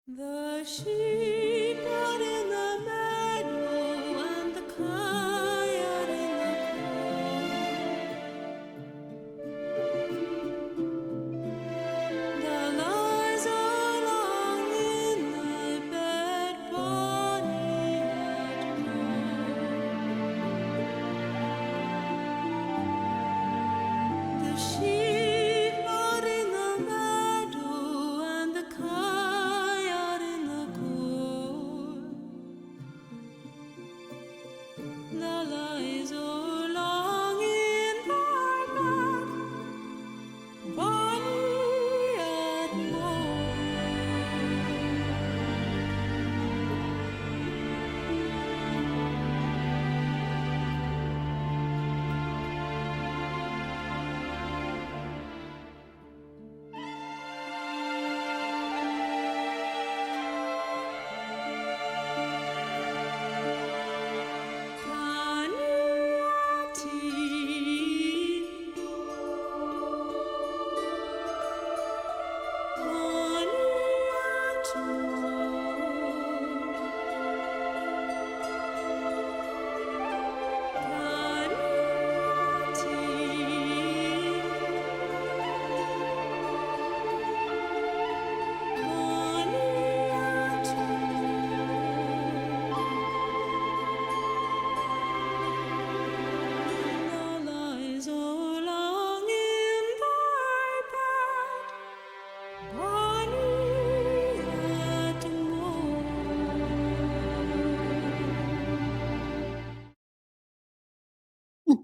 The sheep out in the meadow and the coyote in the cold. The lies along in thy bed, bonny and cold. The sheep out in the meadow and the coyote in the cold. The lies along in thy bed, bonny and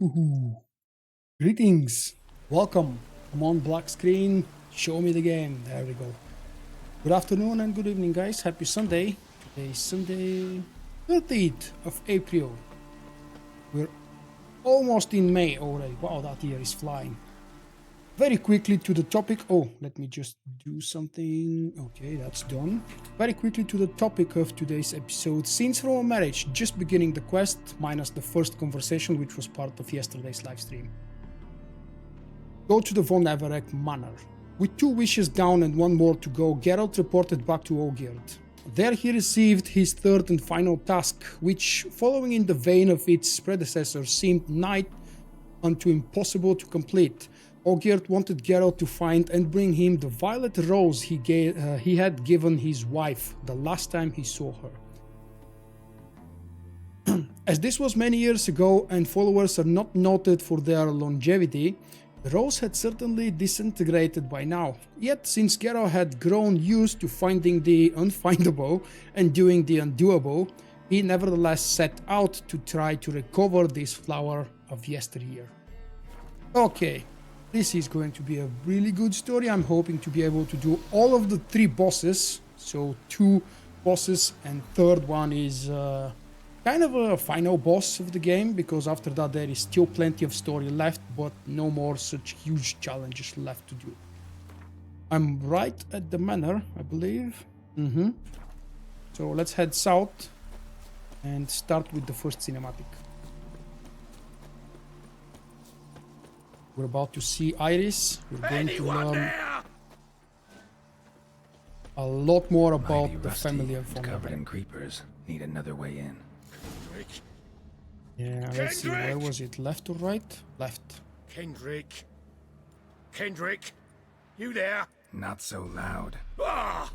Ooh, greetings, welcome. I'm on black screen. Show me the game. There we go. Good afternoon and good evening, guys. Happy Sunday. Today is Sunday, 30th of April. We're almost in May already. Wow, that year is flying. Very quickly to the topic. Oh, let me just do something. Okay, that's done. Very quickly to the topic of today's episode. Scenes from a marriage. Just beginning the quest, minus the first conversation, which was part of yesterday's live stream. Go to the von Everec manor. With 2 wishes down and 1 more to go, Geralt reported back to Olgierd. There he received his 3rd and final task, which, following in the vein of its predecessor, seemed nigh unto impossible to complete. Olgierd wanted Geralt to find and bring him the violet rose he had given his wife the last time he saw her. As this was many years ago and followers are not noted for their longevity, the rose had certainly disintegrated by now. Yet, since Geralt had grown used to finding the unfindable and doing the undoable, he nevertheless set out to try to recover this flower of yesteryear. Okay, this is going to be a really good story. I'm hoping to be able to do all of the 3 bosses. So 2 bosses and 3rd one is kind of a final boss of the game, because after that there is still plenty of story left, but no more such huge challenges left to do. I'm right at the manor, I believe. So let's head south and start with the first cinematic. We're about to see Iris. We're going to learn a lot more about the family of von covered in Everec. creepers. Need another way in. Yeah, let's see. Where was it? Left or right? Left. Kendrick. Kendrick, you there? Not so loud. Ah!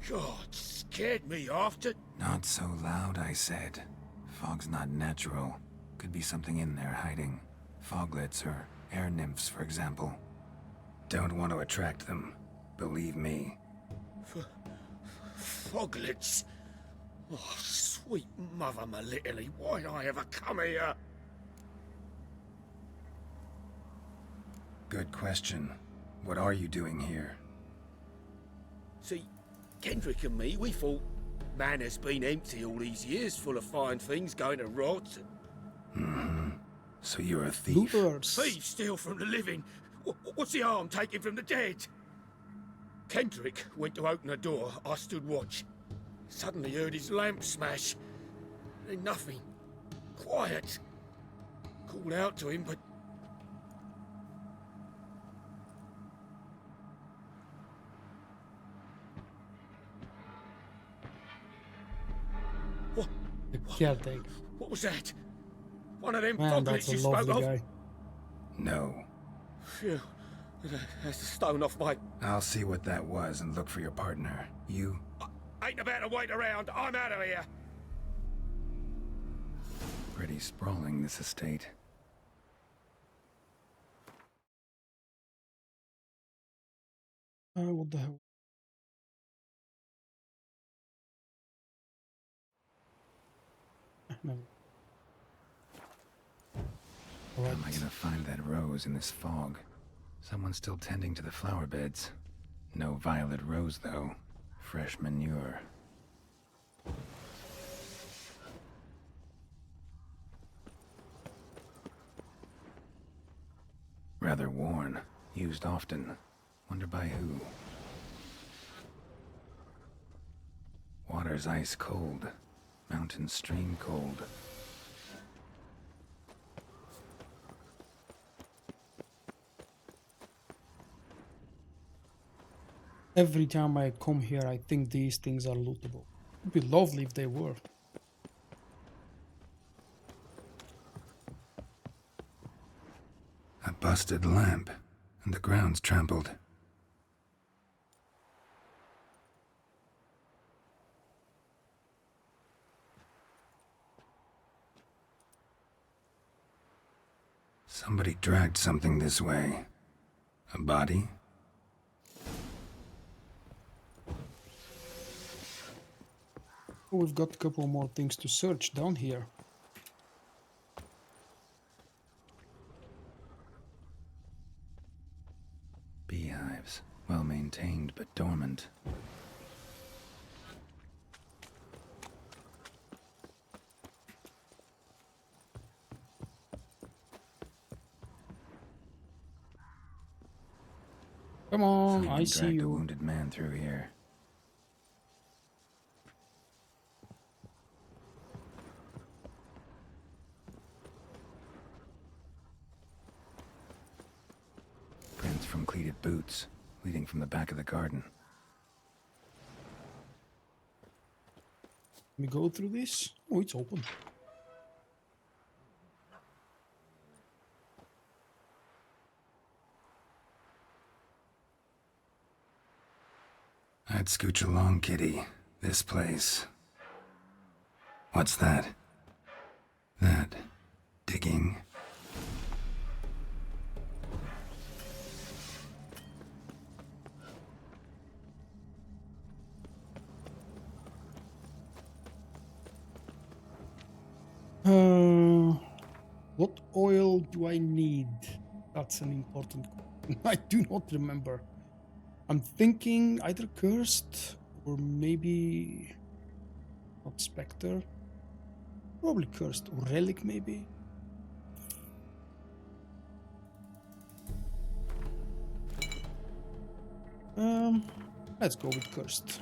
God, scared me after. Not so loud, I said. Fog's not natural. Could be something in there hiding. Foglets or air nymphs, for example. Don't want to attract them. Believe me. Foglets. Oh, sweet mother, my little, why'd I ever come here? Good question. What are you doing here? See, Kendrick and me, we thought manor's been empty all these years, full of fine things going to rot. So you're a thief? Bluebirds. Thieves steal from the living. What's the harm taking from the dead? Kendrick went to open the door. I stood watch. Suddenly heard his lamp smash. Then nothing. Quiet. Called out to him, but... The caretaker. What was that? One of them Man, that's foglets a you spoke lovely of? guy. No. Phew. That's the stone off my... I'll see what that was and look for your partner. You? Ain't about to wait around. I'm out of here. Pretty sprawling, this estate. What the hell? No. How Right. am I gonna find that rose in this fog? Someone's still tending to the flower beds. No violet rose, though. Fresh manure. Rather worn. Used often. Wonder by who. Water's ice cold. Mountain stream cold. Every time I come here, I think these things are lootable. It'd be lovely if they were. A busted lamp. And the ground's trampled. Somebody dragged something this way. A body? Oh, we've got a couple more things to search down here. Beehives. Well maintained, but dormant. Come on, Someone I see dragged a you. wounded man through here. Prints from cleated boots, leading from the back of the garden. Let me go through this. Oh, it's open. I'd scooch along, kitty. This place. What's that? That. Digging. What oil do I need? That's an important question. I do not remember. I'm thinking either cursed or maybe not specter. Probably cursed or relic maybe. Let's go with cursed.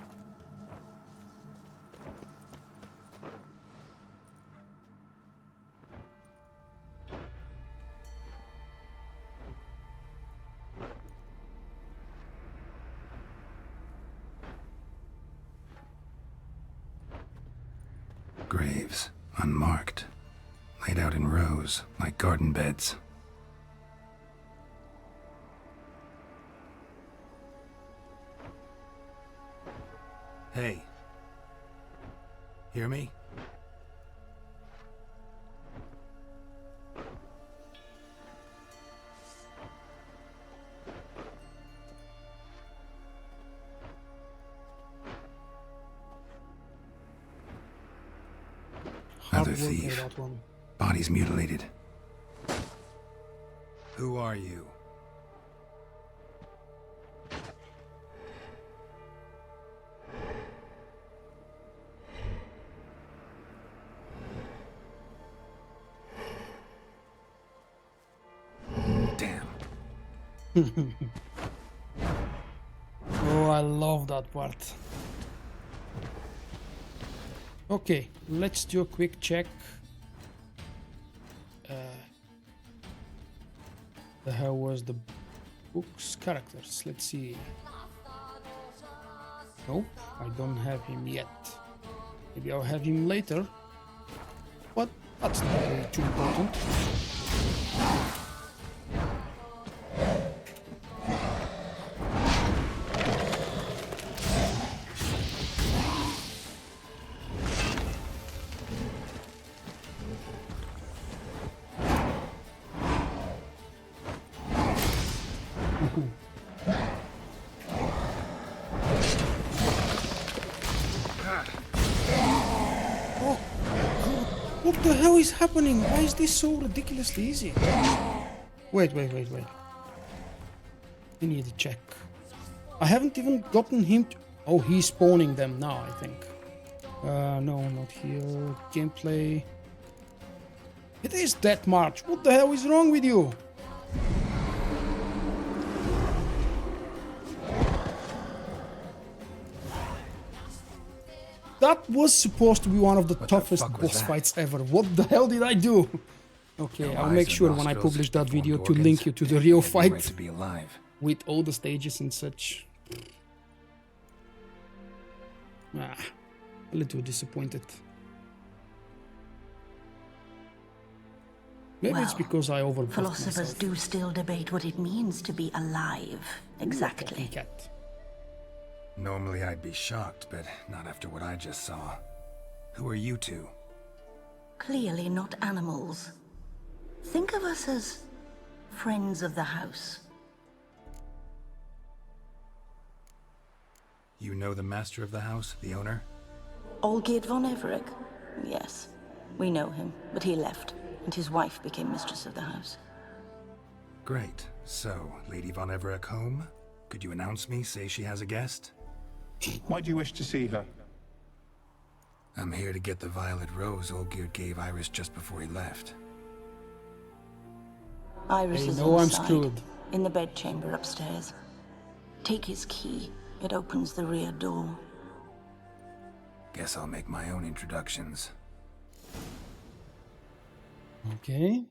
Graves. Unmarked. Laid out in rows, like garden beds. Hey. Hear me? Hard Another work on thief. that one. Body's mutilated. Who are you? Damn. Oh, I love that part. Okay, let's do a quick check. The hell was the book's characters? Let's see. Nope, I don't have him yet. Maybe I'll have him later. but that's not really too important. What the hell is happening? Why is this so ridiculously easy? Wait. I need to check. I haven't even gotten him to... Oh, he's spawning them now, I think. No, not here. Gameplay. It is Death March. What the hell is wrong with you? That was supposed to be one of the toughest boss fights ever. What the hell did I do? Okay, I'll make sure when I publish that video to link you to the real fight with all the stages and such. A little disappointed. Maybe it's because I overbooked philosophers myself. do still debate what it means to be alive. Exactly. Cat. Normally I'd be shocked, but not after what I just saw. Who are you two? Clearly not animals. Think of us as friends of the house. You know the master of the house, the owner? Olgierd von Everec? Yes. We know him, but he left, and his wife became mistress of the house. Great. So, Lady von Everec home? Could you announce me, say she has a guest? Why do you wish to see her? I'm here to get the violet rose Olgierd gave Iris just before he left. Iris They is know I'm inside, screwed. in the bedchamber upstairs. Take his key. It opens the rear door. Guess I'll make my own introductions. Okay.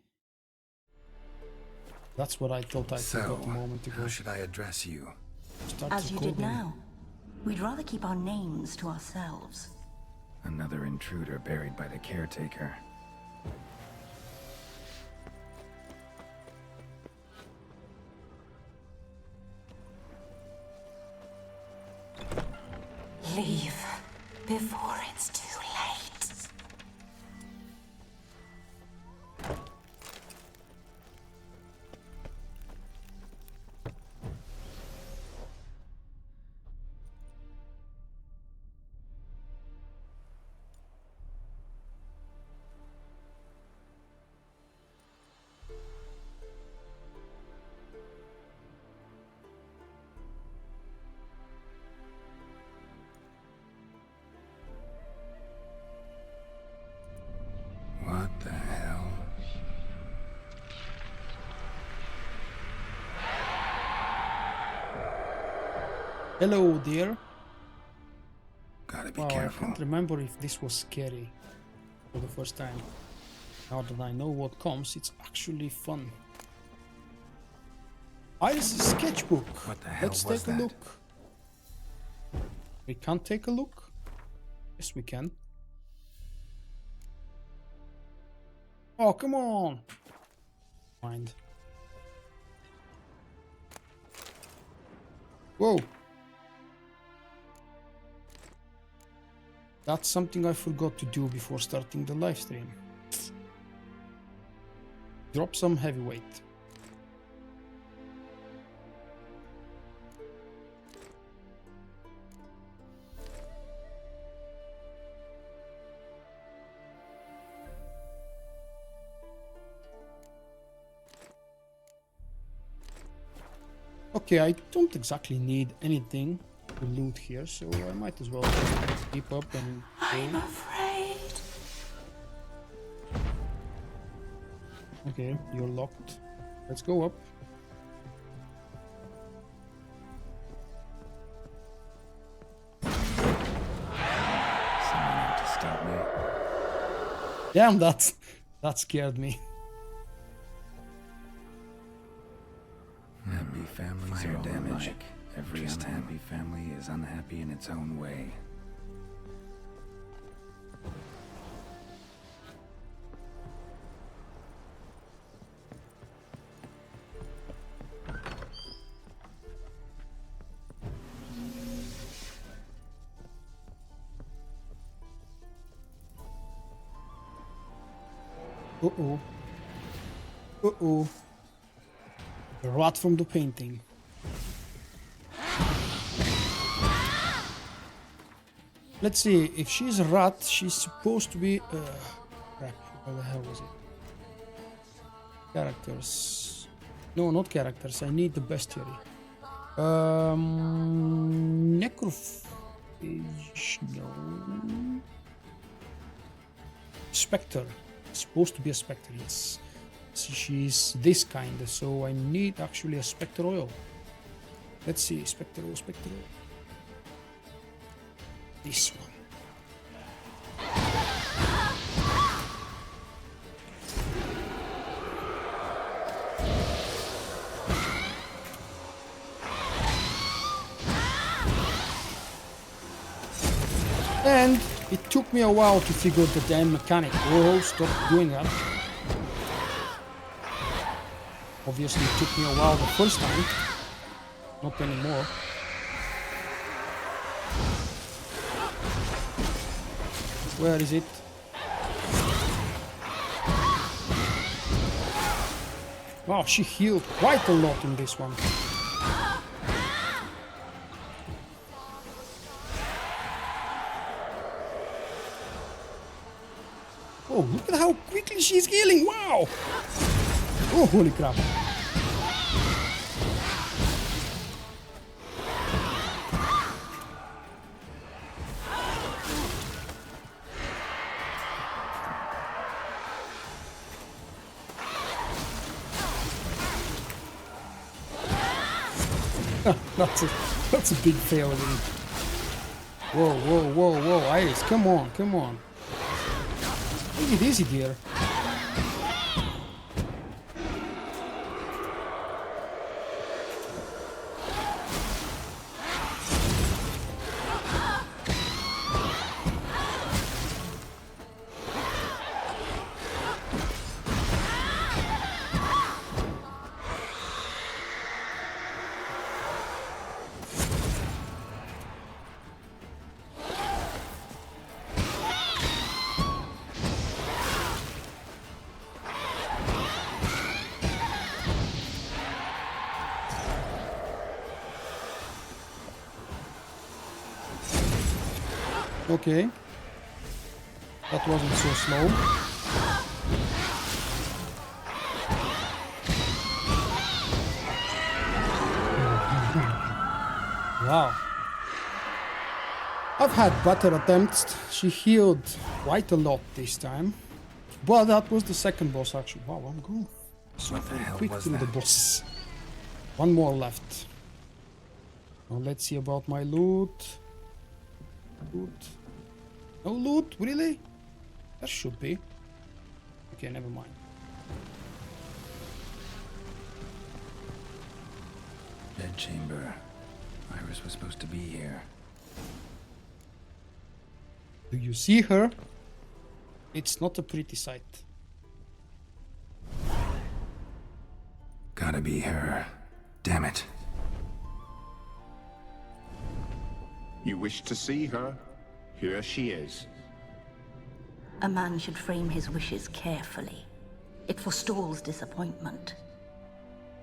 That's what I thought I So, forgot a moment ago. how should I address you? Start As you did recording. now. We'd rather keep our names to ourselves. Another intruder buried by the Caretaker. Leave before it's too late. What the hell? Hello, dear. Gotta be Wow, careful. I can't remember if this was scary for the first time. Now that I know what comes, it's actually fun. Iris' sketchbook. What the hell Let's was take a that? look. We can't take a look? Yes, we can. Oh, come on! Mind. Whoa! That's something I forgot to do before starting the live stream. Drop some heavyweight. Okay, I don't exactly need anything to loot here, so I might as well just keep up and I'm go. afraid. Okay, you're locked. Let's go up. Someone out to stop me. Damn, that scared me. Happy families are damage. Every unhappy family is unhappy in its own way. Uh-oh. Uh-oh. The rat from the painting. Let's see, if she's a rat, she's supposed to be... crap, where the hell was it? Characters. No, not characters, I need the bestiary. Necrophage, no. Spectre. Supposed to be a spectre, yes. So she's this kind, so I need actually a spectre oil. Let's see, spectre oil, spectre oil. This one. And it took me a while to figure the damn mechanic. Oh, stop doing that. Obviously it took me a while the first time. Not anymore. Where is it? Wow, she healed quite a lot in this one. Oh, look at how quickly she's healing! Wow! Oh, holy crap. That's a big fail. Whoa, whoa, whoa, whoa, Iris, come on, come on. Take it easy, dear. Okay. That wasn't so slow. Wow. I've had better attempts. She healed quite a lot this time. But that was the second boss actually. Wow, I'm going so quick through the bosses. One more left. Now let's see about my loot. Loot. No loot? Really? There should be. Okay, never mind. Dead chamber. Iris was supposed to be here. Do you see her? It's not a pretty sight. Gotta be her. Damn it. You wish to see her? Here she is. A man should frame his wishes carefully. It forestalls disappointment.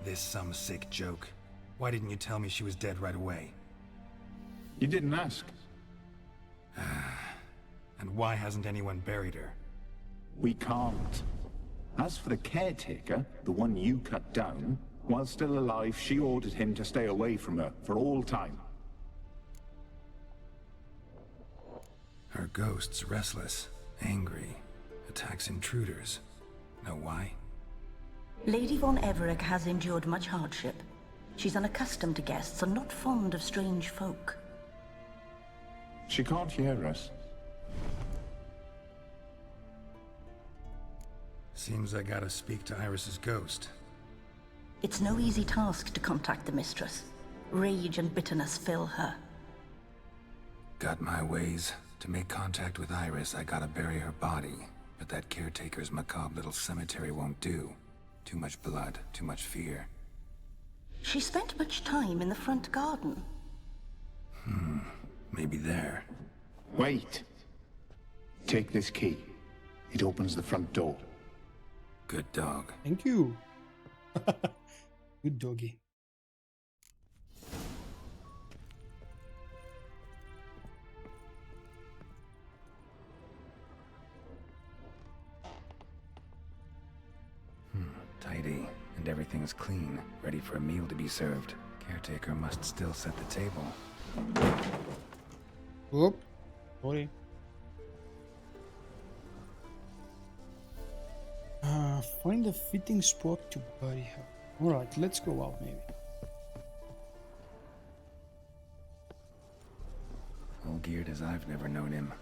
This some sick joke. Why didn't you tell me she was dead right away? You didn't ask. And why hasn't anyone buried her? We can't. As for the caretaker, the one you cut down, while still alive, she ordered him to stay away from her for all time. Her ghost's restless, angry, attacks intruders. Know why? Lady von Everec has endured much hardship. She's unaccustomed to guests and not fond of strange folk. She can't hear us. Seems I gotta speak to Iris's ghost. It's no easy task to contact the mistress. Rage and bitterness fill her. Got my ways. To make contact with Iris, I gotta bury her body. But that caretaker's macabre little cemetery won't do. Too much blood, too much fear. She spent much time in the front garden. Maybe there. Wait. Take this key. It opens the front door. Good dog. Thank you. Good doggy. Tidy, and everything's clean, ready for a meal to be served. Caretaker must still set the table. Whoop. Sorry. Find a fitting spot to bury her. Alright, let's go out maybe. Olgierd as I've never known him.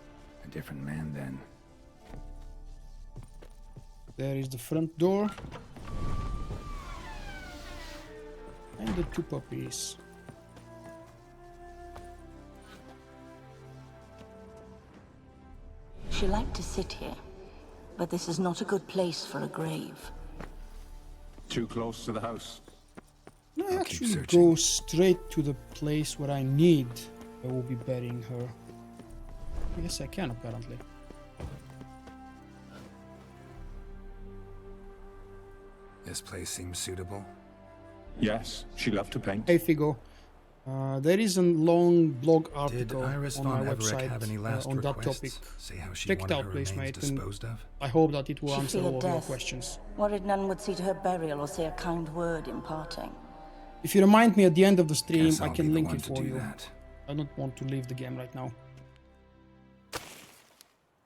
A different man then. There is the front door. And the two puppies. She liked to sit here, but this is not a good place for a grave. Too close to the house. I I'll keep actually searching. go straight to the place where I need. I will be burying her. Yes, I can apparently. This place seems suitable. Yes, she loved to paint. Hey Figo, there is a long blog Did article Iris on von my Everec website have any last on that requests? topic. Say how she Check it wanted out, her please, remains mate, and disposed of? I hope that it will She answer feared all of your death. questions. Worried none would see to her burial or say a kind word in parting. If you remind me at the end of the stream, Guess I I'll be can the link one it to for do you. that. I don't want to leave the game right now.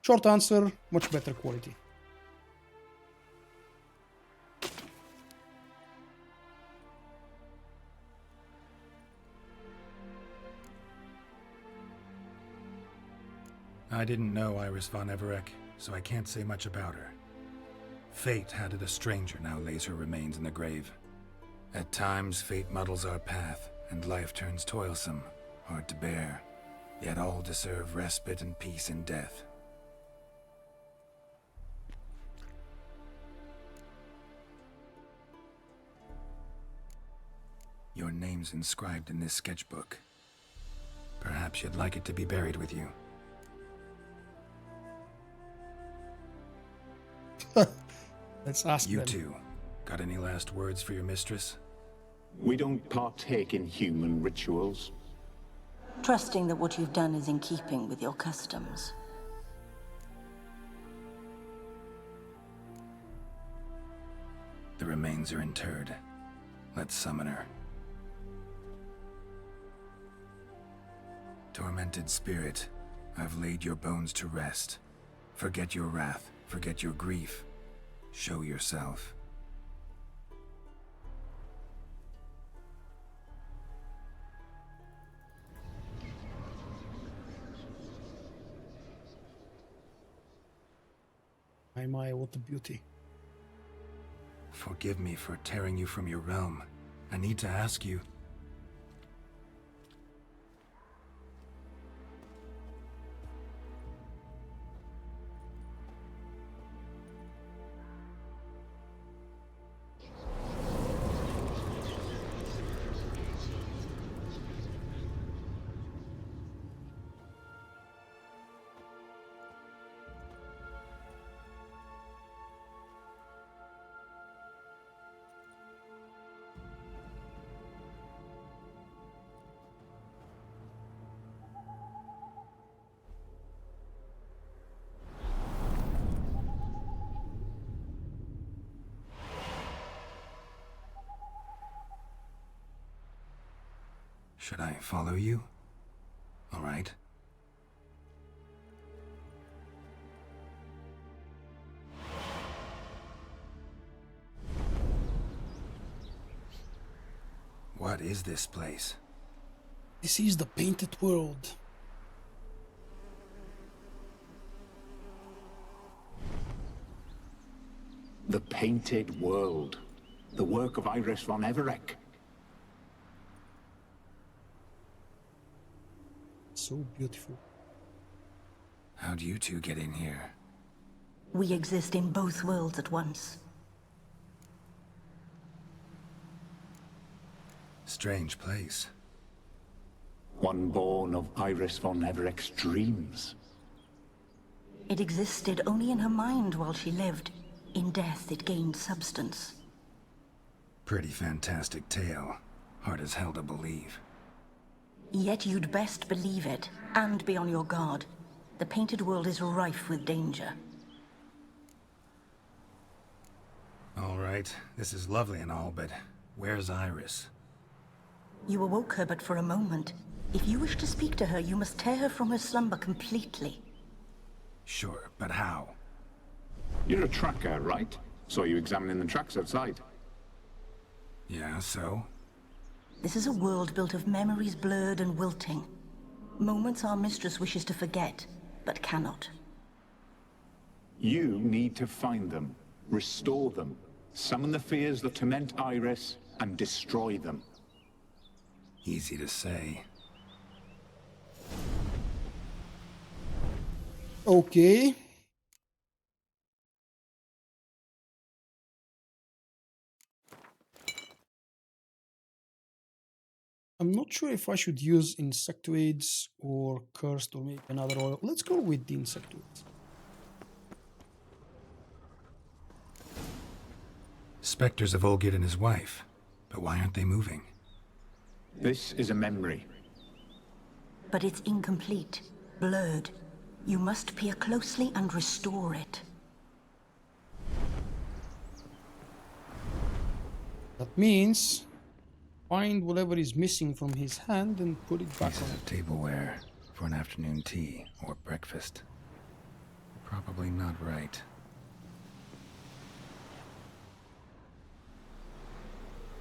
Short answer, much better quality. I didn't know Iris von Everec, so I can't say much about her. Fate had it a stranger now lays her remains in the grave. At times, fate muddles our path, and life turns toilsome, hard to bear. Yet all deserve respite and peace in death. Your name's inscribed in this sketchbook. Perhaps you'd like it to be buried with you. Let's ask You them. two, got any last words for your mistress? We don't partake in human rituals. Trusting that what you've done is in keeping with your customs. The remains are interred. Let's summon her. Tormented spirit, I've laid your bones to rest. Forget your wrath, forget your grief. Show yourself. My, what a beauty. Forgive me for tearing you from your realm. I need to ask you. Should I follow you? All right. What is this place? This is the painted world. The painted world. The work of Iris von Everec. So beautiful. How'd you two get in here? We exist in both worlds at once. Strange place. One born of Iris von Everec's dreams. It existed only in her mind while she lived. In death, it gained substance. Pretty fantastic tale. Hard as hell to believe. Yet you'd best believe it, and be on your guard. The painted world is rife with danger. All right, this is lovely and all, but where's Iris? You awoke her but for a moment. If you wish to speak to her, you must tear her from her slumber completely. Sure, but how? You're a tracker, right? Saw you examining the tracks outside. Yeah, so? This is a world built of memories blurred and wilting. Moments our mistress wishes to forget, but cannot. You need to find them, restore them, summon the fears that torment Iris, and destroy them. Easy to say. Okay. I'm not sure if I should use insectoids or cursed or maybe another oil. Let's go with the insectoids. Spectres of Olgierd and his wife. But why aren't they moving? This is a memory. But it's incomplete, blurred. You must peer closely and restore it. That means find whatever is missing from his hand and put it back Pieces on. of tableware for an afternoon tea or breakfast. Probably not right.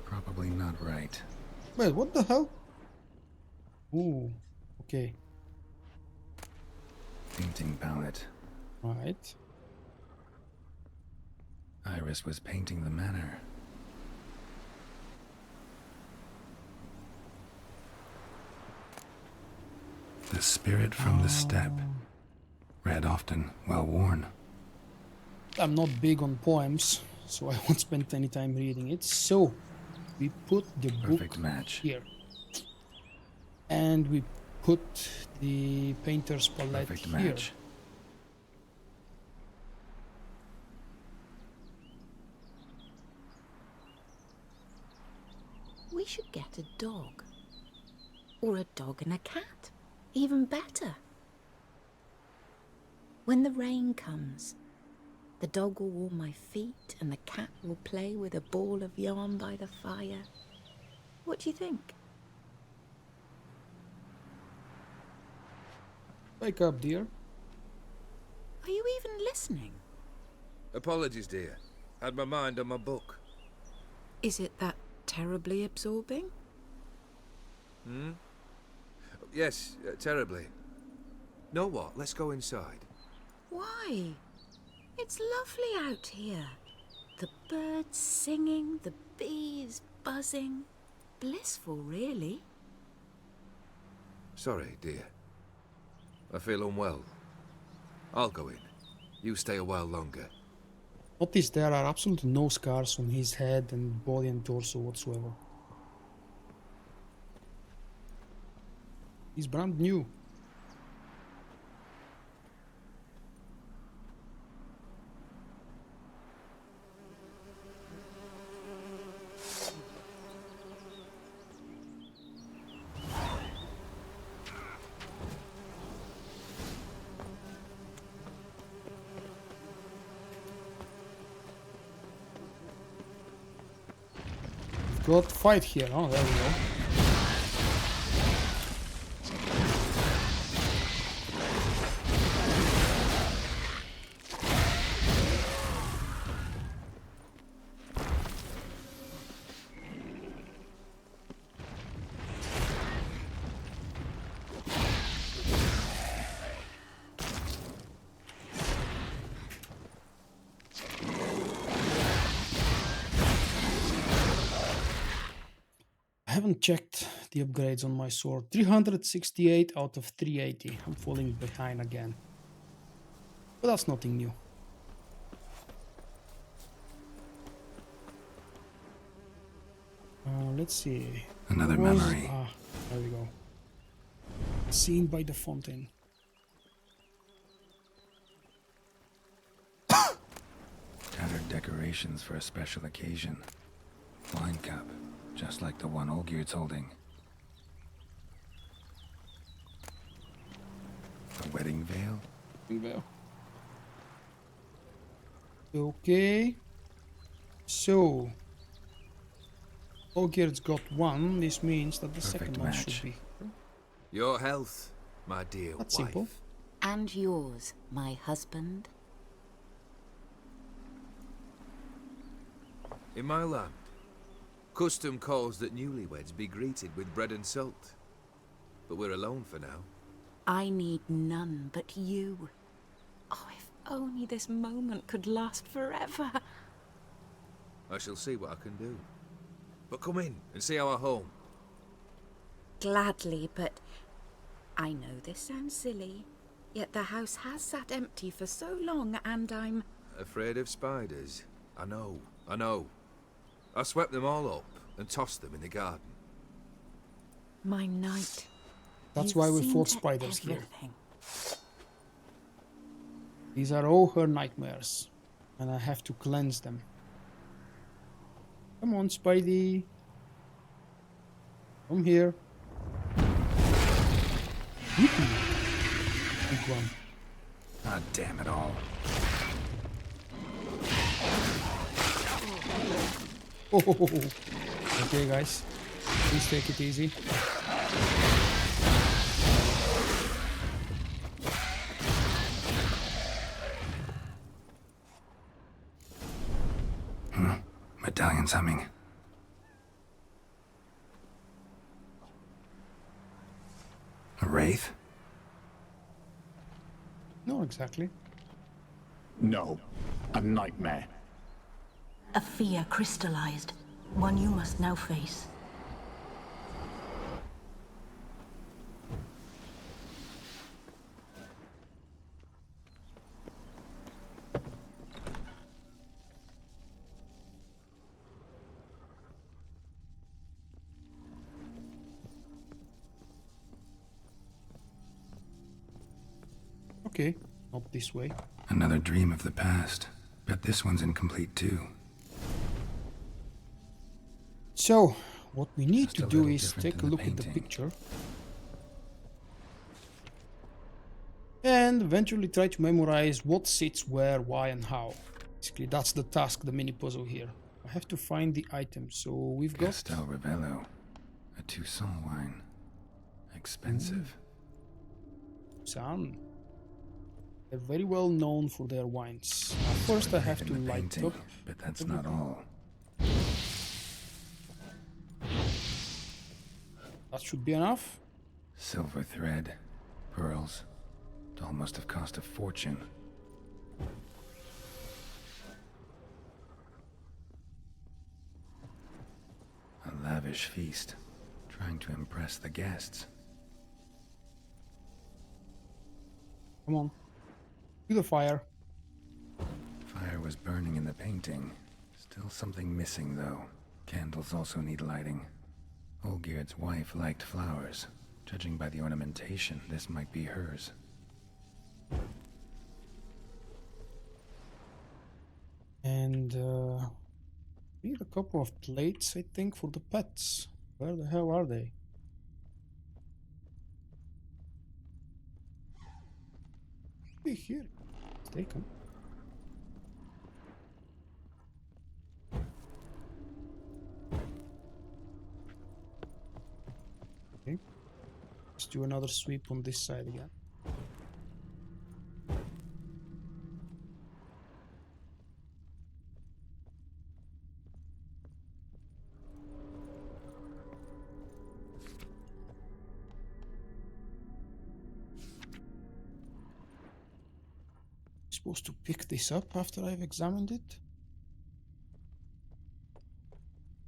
Probably not right. Wait, what the hell? Ooh, okay. Painting palette. Right. Iris was painting the manor. The spirit from the steppe. Read often, well worn. I'm not big on poems, so I won't spend any time reading it. So, we put the Perfect book match. here. And we put the painter's palette Perfect here. match. We should get a dog. Or a dog and a cat. Even better. When the rain comes, the dog will warm my feet and the cat will play with a ball of yarn by the fire. What do you think? Wake up, dear. Are you even listening? Apologies, dear. Had my mind on my book. Is it that terribly absorbing? Yes, terribly. Know what? Let's go inside. Why? It's lovely out here. The birds singing, the bees buzzing. Blissful, really. Sorry, dear. I feel unwell. I'll go in. You stay a while longer. Notice there are absolutely no scars on his head and body and torso whatsoever. He's brand new. Got 5 here. Oh, there we go. I haven't checked the upgrades on my sword. 368 out of 380. I'm falling behind again. But that's nothing new. Let's see. Another Where was- memory. Ah, there we go. Seen by the fountain. Tattered decorations for a special occasion. Wine cup, just like the one Olgierd's holding. A wedding veil? Well. Okay. So Olgierd's got one. This means that the Perfect second one match. should be. Your health, my dear That's wife. simple. And yours, my husband. In my land, custom calls that newlyweds be greeted with bread and salt. But we're alone for now. I need none but you. Oh, if only this moment could last forever. I shall see what I can do. But come in and see our home. Gladly, but I know this sounds silly, yet the house has sat empty for so long, and I'm... Afraid of spiders? I know. I swept them all up and tossed them in the garden. My knight. That's you've why we seen fought to spiders here. everything. These are all her nightmares, and I have to cleanse them. Come on, Spidey. Come here. Big one. Ah, damn it all. Oh. Okay, guys. Please take it easy. Medallion's humming. A wraith? Not exactly. No, a nightmare. A fear crystallized, one you must now face. Okay, not this way. Another dream of the past. Bet this one's incomplete too. So, what we need Just to a do little is different take a than the look at the painting. picture. And eventually try to memorize what sits where, why, and how. Basically, that's the task, the mini puzzle here. I have to find the item. So we've got... Castel Ravello. A Toussaint wine. Expensive. San. They're very well known for their wines. First I have to In the light painting, up. but that's not all. That should be enough. Silver thread. Pearls. Doll must have cost a fortune. A lavish feast. Trying to impress the guests. Come on. To the fire. Fire was burning in the painting. Still something missing, though. Candles also need lighting. Olgierd's wife liked flowers. Judging by the ornamentation, this might be hers. And need a couple of plates, I think, for the pets. Where the hell are they? Be here. Take them. Okay. Let's do another sweep on this side again. Supposed to pick this up after I've examined it.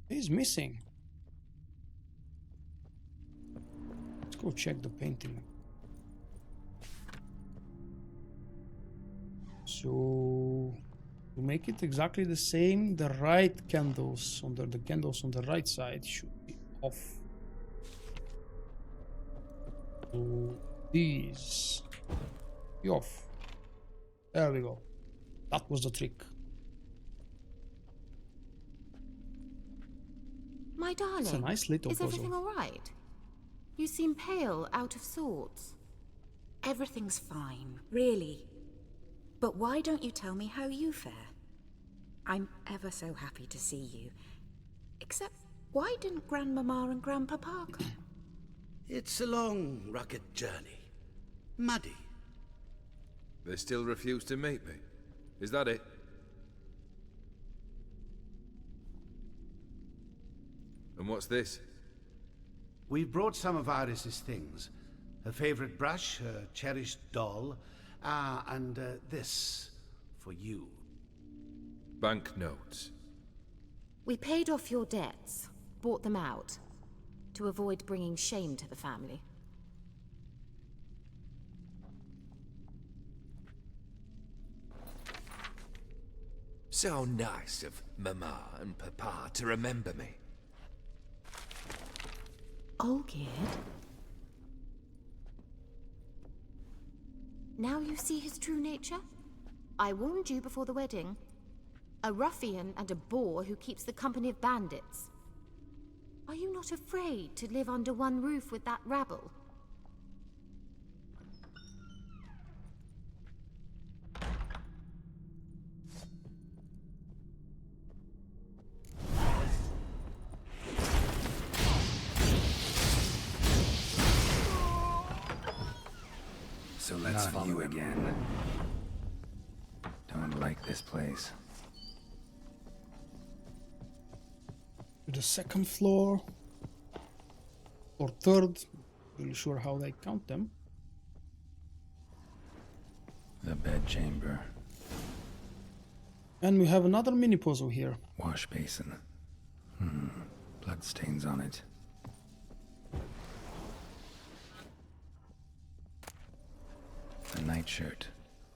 It's missing. Let's go check the painting. So to make it exactly the same, the right candles under the candles on the right side should be off. So these be off. There we go. That was the trick. darling. It's a nice little Is puzzle. everything all right? You seem pale, out of sorts. Everything's fine, really. But why don't you tell me how you fare? I'm ever so happy to see you. Except, why didn't Grandmama and Grandpapa come? It's a long, rugged journey. Muddy. They still refuse to meet me. Is that it? And what's this? We've brought some of Iris's things. Her favorite brush, her cherished doll, and this for you. Banknotes. We paid off your debts, bought them out, to avoid bringing shame to the family. So nice of Mama and Papa to remember me. Olgierd? Now you see his true nature? I warned you before the wedding. A ruffian and a boor who keeps the company of bandits. Are you not afraid to live under one roof with that rabble? So let's follow you again. Don't like this place. To the second floor. Or third. Really sure how they count them. The bed chamber. And we have another mini puzzle here. Wash basin. Blood stains on it. A nightshirt.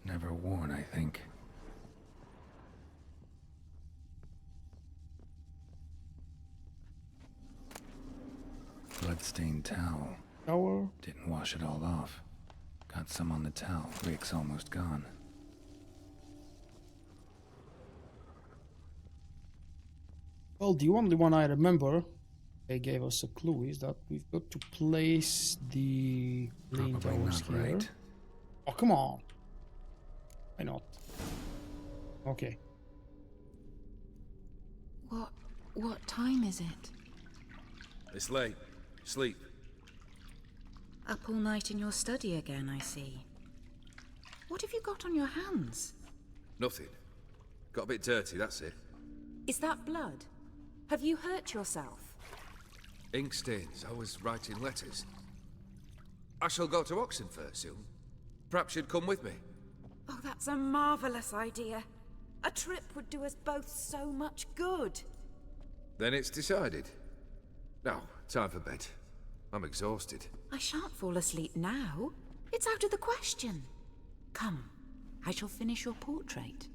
Never worn, I think. Bloodstained towel. Tower. Didn't wash it all off. Got some on the towel. Rick's almost gone. Well, the only one I remember, they gave us a clue, is that we've got to place the clean Probably towels not here. right. Oh, come on. Why not? Okay. What time is it? It's late. Sleep. Up all night in your study again, I see. What have you got on your hands? Nothing. Got a bit dirty, that's it. Is that blood? Have you hurt yourself? Ink stains. I was writing letters. I shall go to Oxenfurt soon. Perhaps you'd come with me. Oh, that's a marvelous idea. A trip would do us both so much good. Then it's decided. Now, time for bed. I'm exhausted. I shan't fall asleep now. It's out of the question. Come, I shall finish your portrait.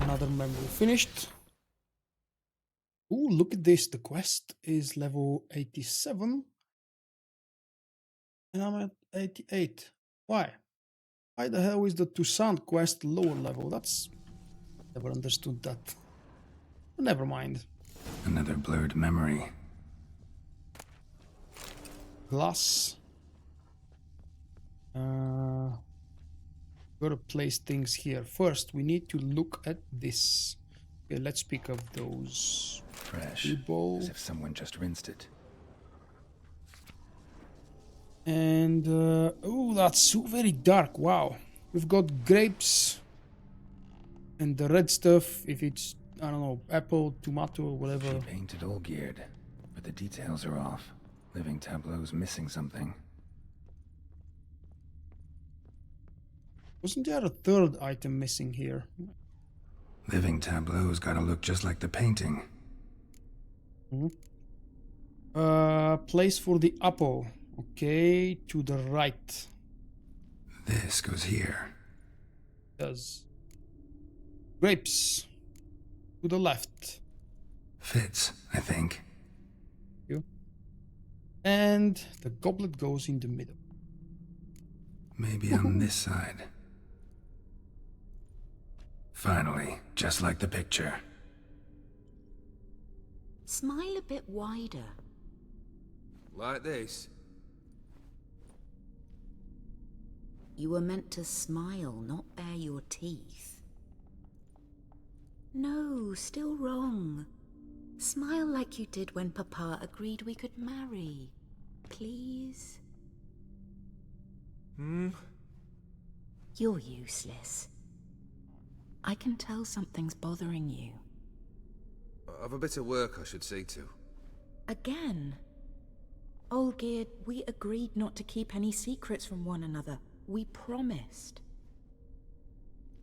Another memory finished. Ooh, look at this. The quest is level 87. And I'm at 88. Why? Why the hell is the Toussaint quest lower level? That's... Never understood that. Never mind. Another blurred memory. Glass. Gotta place things here. First, we need to look at this. Okay, let's pick up those. Fresh. People. As if someone just rinsed it. And, oh, that's so very dark. Wow. We've got grapes. And the red stuff, if it's, I don't know, apple, tomato, or whatever. She painted Olgierd, but the details are off. Living tableau's missing something. Wasn't there a third item missing here? Living tableau's gotta look just like the painting. Place for the apple. Okay, to the right. This goes here. Does. Grapes. To the left. Fits, I think. And the goblet goes in the middle. Maybe on this side. Finally, just like the picture. Smile a bit wider. Like this? You were meant to smile, not bare your teeth. No, still wrong. Smile like you did when Papa agreed we could marry. Please? You're useless. I can tell something's bothering you. I've a bit of work I should see to. Again? Olgierd, we agreed not to keep any secrets from one another. We promised.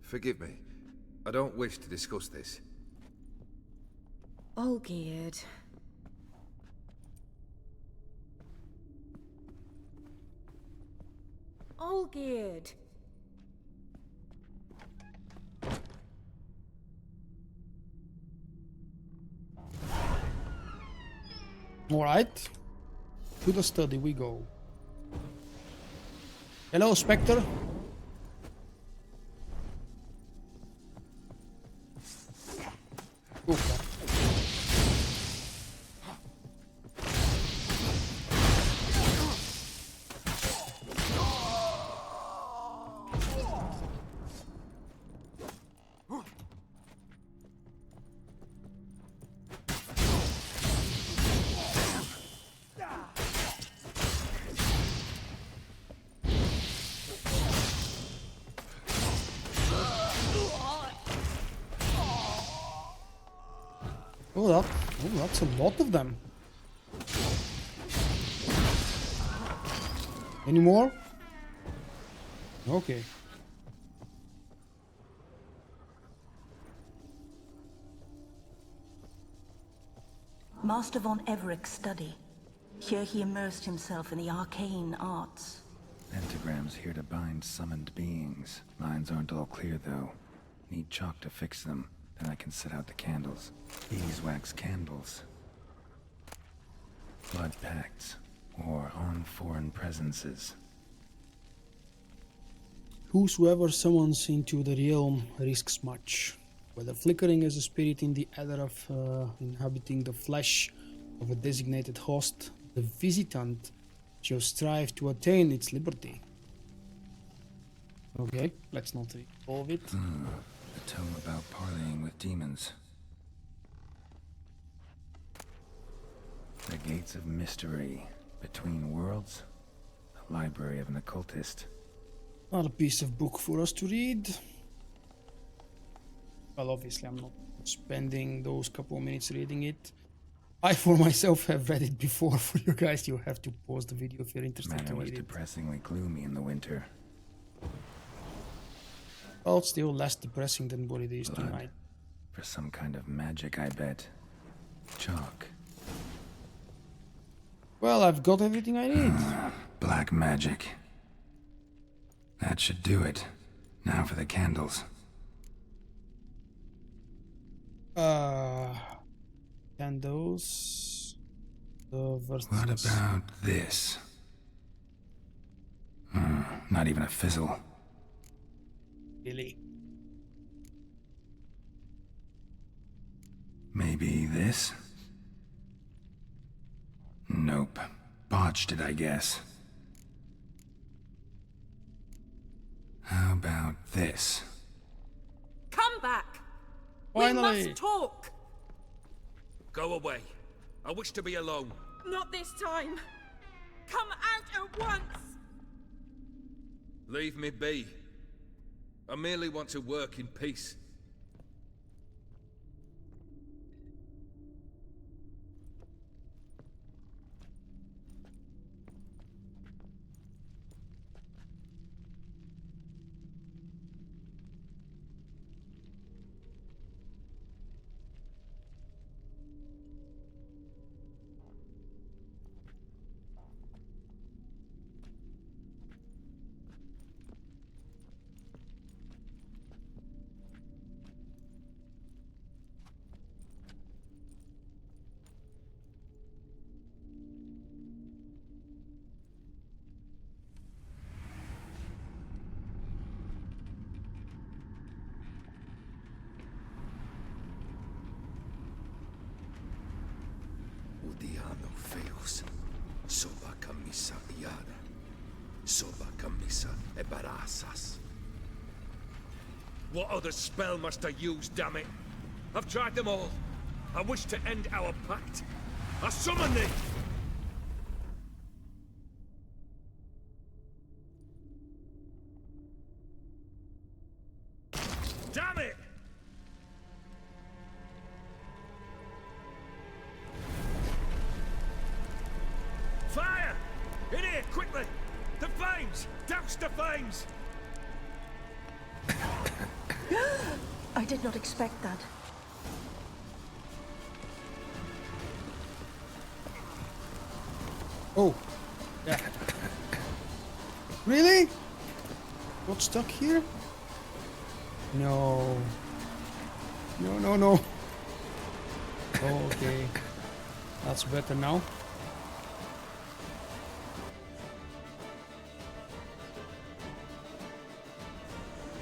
Forgive me. I don't wish to discuss this. Olgierd. Olgierd. Alright. To the study we go. Hello, Spectre. Oh, crap. That's a lot of them. Any more? Okay. Master von Everec's study. Here he immersed himself in the arcane arts. Pentagrams here to bind summoned beings. Lines aren't all clear, though. Need chalk to fix them. Then I can set out the candles. Beeswax candles. Blood pacts. Or on foreign presences. Whosoever summons into the realm risks much. Whether flickering as a spirit in the ether of inhabiting the flesh of a designated host, the visitant shall strive to attain its liberty. Okay, let's not resolve it. A tome about parleying with demons. The Gates of Mystery. Between Worlds. A library of an occultist. Not a piece of book for us to read. Well, obviously I'm not spending those couple of minutes reading it. I, for myself, have read it before. For you guys, you have to pause the video if you're interested Manor to was read it. depressingly gloomy in the winter. Well, it's still less depressing than what it is Blood. tonight. For some kind of magic, I bet. Chalk. Well, I've got everything I need. Black magic. That should do it. Now for the candles. Candles. The verses. What about this? Not even a fizzle. Really? Maybe this? Nope. Botched it, I guess. How about this? Come back! Finally! We must talk! Go away. I wish to be alone. Not this time! Come out at once! Leave me be. I merely want to work in peace. Deus, soba camisa iada, soba camisa ebarasas. What other spell must I use, damn it? I've tried them all. I wish to end our pact. I summon thee! Damn it! Fire! In here, quickly! The flames! Douse the flames! I did not expect that. Oh, yeah. Really? Got stuck here? No. No, no, no. Okay. That's better now.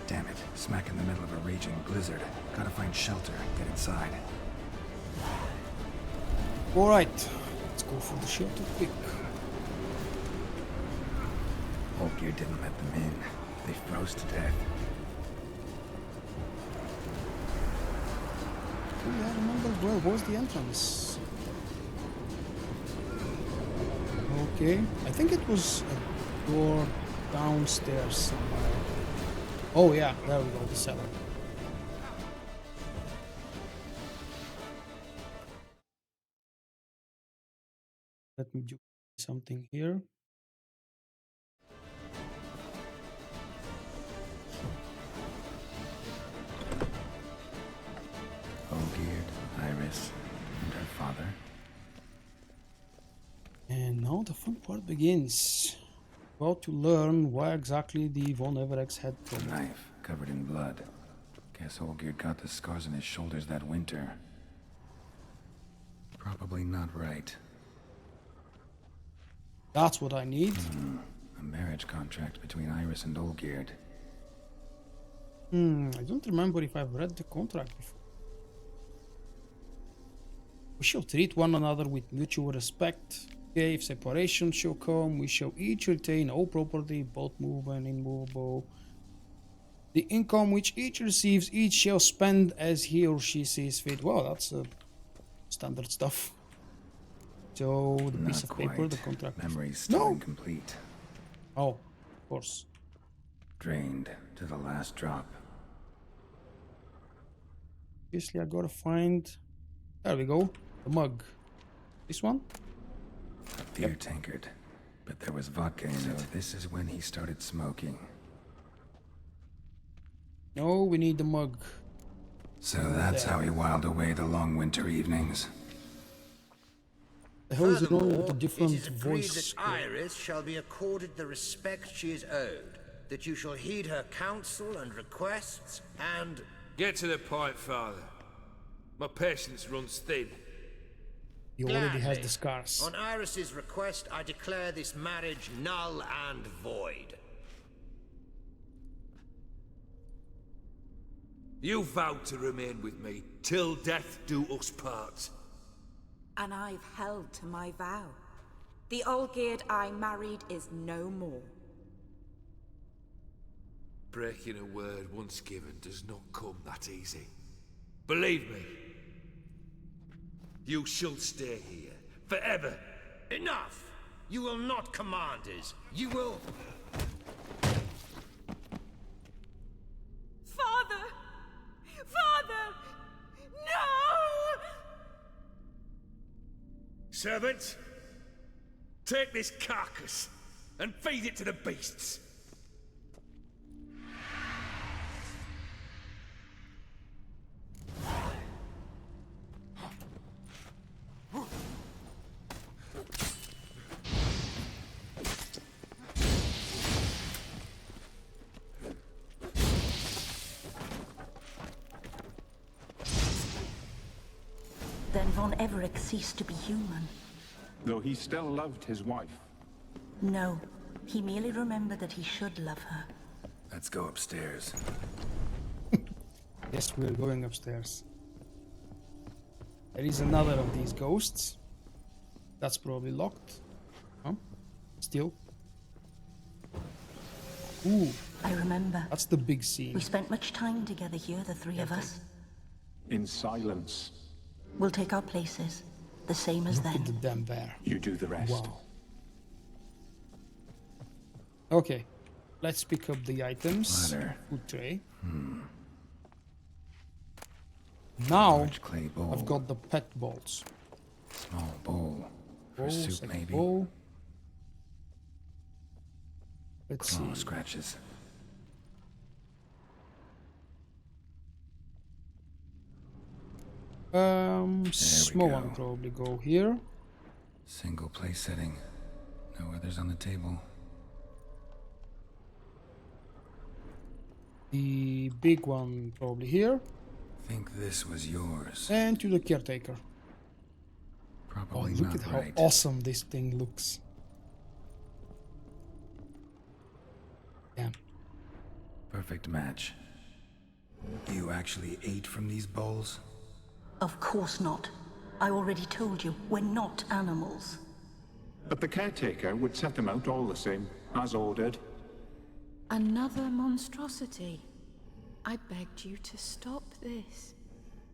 Damn it. Smack in the middle of a raging blizzard. Gotta find shelter. Get inside. Alright. Let's go for the shelter quick. Olgierd didn't let them in. They froze to death. Oh, yeah, I remember. Well, where's the entrance? Okay. I think it was a door downstairs somewhere. Oh, yeah. There we go. The cellar. Let me do something here. Olgierd, Iris, and her father. And now the fun part begins. About to learn why exactly the von Everecs had The trouble. knife, covered in blood. Guess Olgierd got the scars on his shoulders that winter. Probably not right. That's what I need. A marriage contract between Iris and Olgierd. I don't remember if I've read the contract before. We shall treat one another with mutual respect. Okay, if separation shall come, we shall each retain all property, both movable and immovable. The income which each receives, each shall spend as he or she sees fit. Well, that's standard stuff. So the piece Not of paper, quite. the contract. Memory's still No. incomplete. Oh, of course. Drained to the last drop. Obviously, I gotta find. There we go. The mug. This one? A beer tankard. But there was vodka in it. This is when he started smoking. No, we need the mug. So that's how he whiled away the long winter evenings. The hell is it on with Furthermore, the it different is agreed voice? that Iris shall be accorded the respect she is owed, that you shall heed her counsel and requests, and... Get to the point, Father. My patience runs thin. He already has Gladly. the scars. On Iris's request, I declare this marriage null and void. You vowed to remain with me till death do us part. And I've held to my vow. The Olgierd I married is no more. Breaking a word once given does not come that easy. Believe me. You shall stay here forever. Enough! You will not command us. You will... Father! Father! No! Servants, take this carcass and feed it to the beasts. Then von Everec ceased to be human. Though he still loved his wife. No, he merely remembered that he should love her. Let's go upstairs. Yes, we're going upstairs. There is another of these ghosts. That's probably locked. Huh? Still. Ooh, I remember. that's the big scene. We spent much time together here, the three of us. In silence. We'll take our places, the same as Look at the then. damn bear. You do the rest. Wow. Okay, let's pick up the items. Ladder. Food tray. Now Large clay bowl. I've got the pet balls. Small bowl. For Bowl, soup, second maybe. bowl. Let's Claw see. scratches. Small go. one probably go here. Single place setting. No others on the table. The big one probably here. Think this was yours. And to the caretaker. Oh, Probably look not at how right. awesome this thing looks. Damn. Perfect match. You actually ate from these bowls? Of course not. I already told you, we're not animals. But the caretaker would set them out all the same, as ordered. Another monstrosity. I begged you to stop this.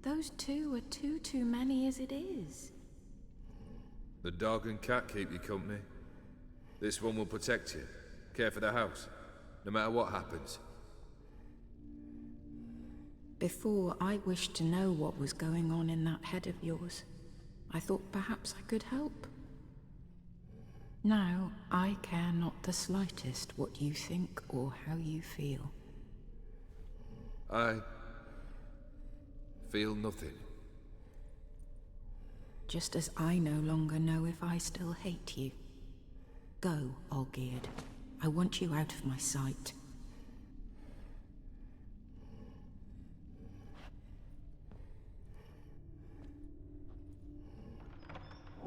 Those two are too many as it is. The dog and cat keep you company. This one will protect you, care for the house, no matter what happens. Before, I wished to know what was going on in that head of yours. I thought perhaps I could help. Now, I care not the slightest what you think or how you feel. I feel nothing. Just as I no longer know if I still hate you. Go, Olgierd. I want you out of my sight.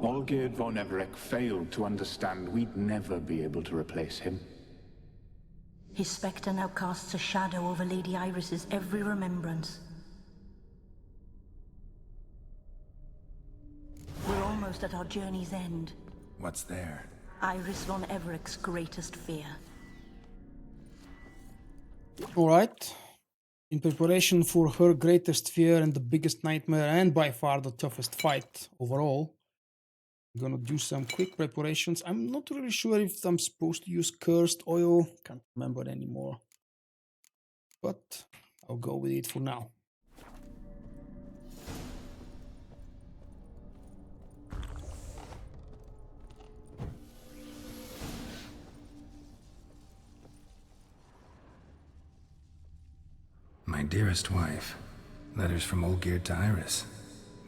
Olgierd von Everec failed to understand we'd never be able to replace him. His spectre now casts a shadow over Lady Iris's every remembrance. We're almost at our journey's end. What's there? Iris von Everec's greatest fear. Alright. In preparation for her greatest fear and the biggest nightmare and by far the toughest fight overall, I'm gonna do some quick preparations. I'm not really sure if I'm supposed to use cursed oil. Can't remember anymore. But I'll go with it for now. My dearest wife. Letters from Olgierd to Iris.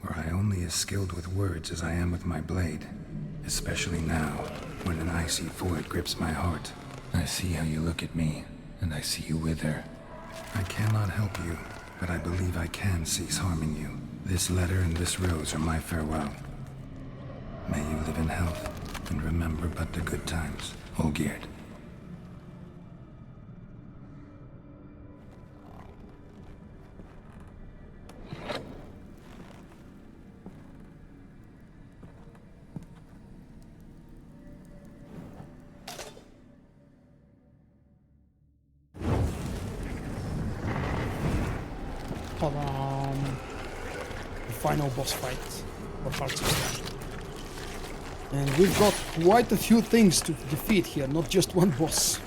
Were I only as skilled with words as I am with my blade. Especially now, when an icy void grips my heart. I see how you look at me, and I see you wither. I cannot help you, but I believe I can cease harming you. This letter and this rose are my farewell. May you live in health, and remember but the good times, Olgierd. The final boss fight for part 16. And we've got quite a few things to defeat here, not just one boss.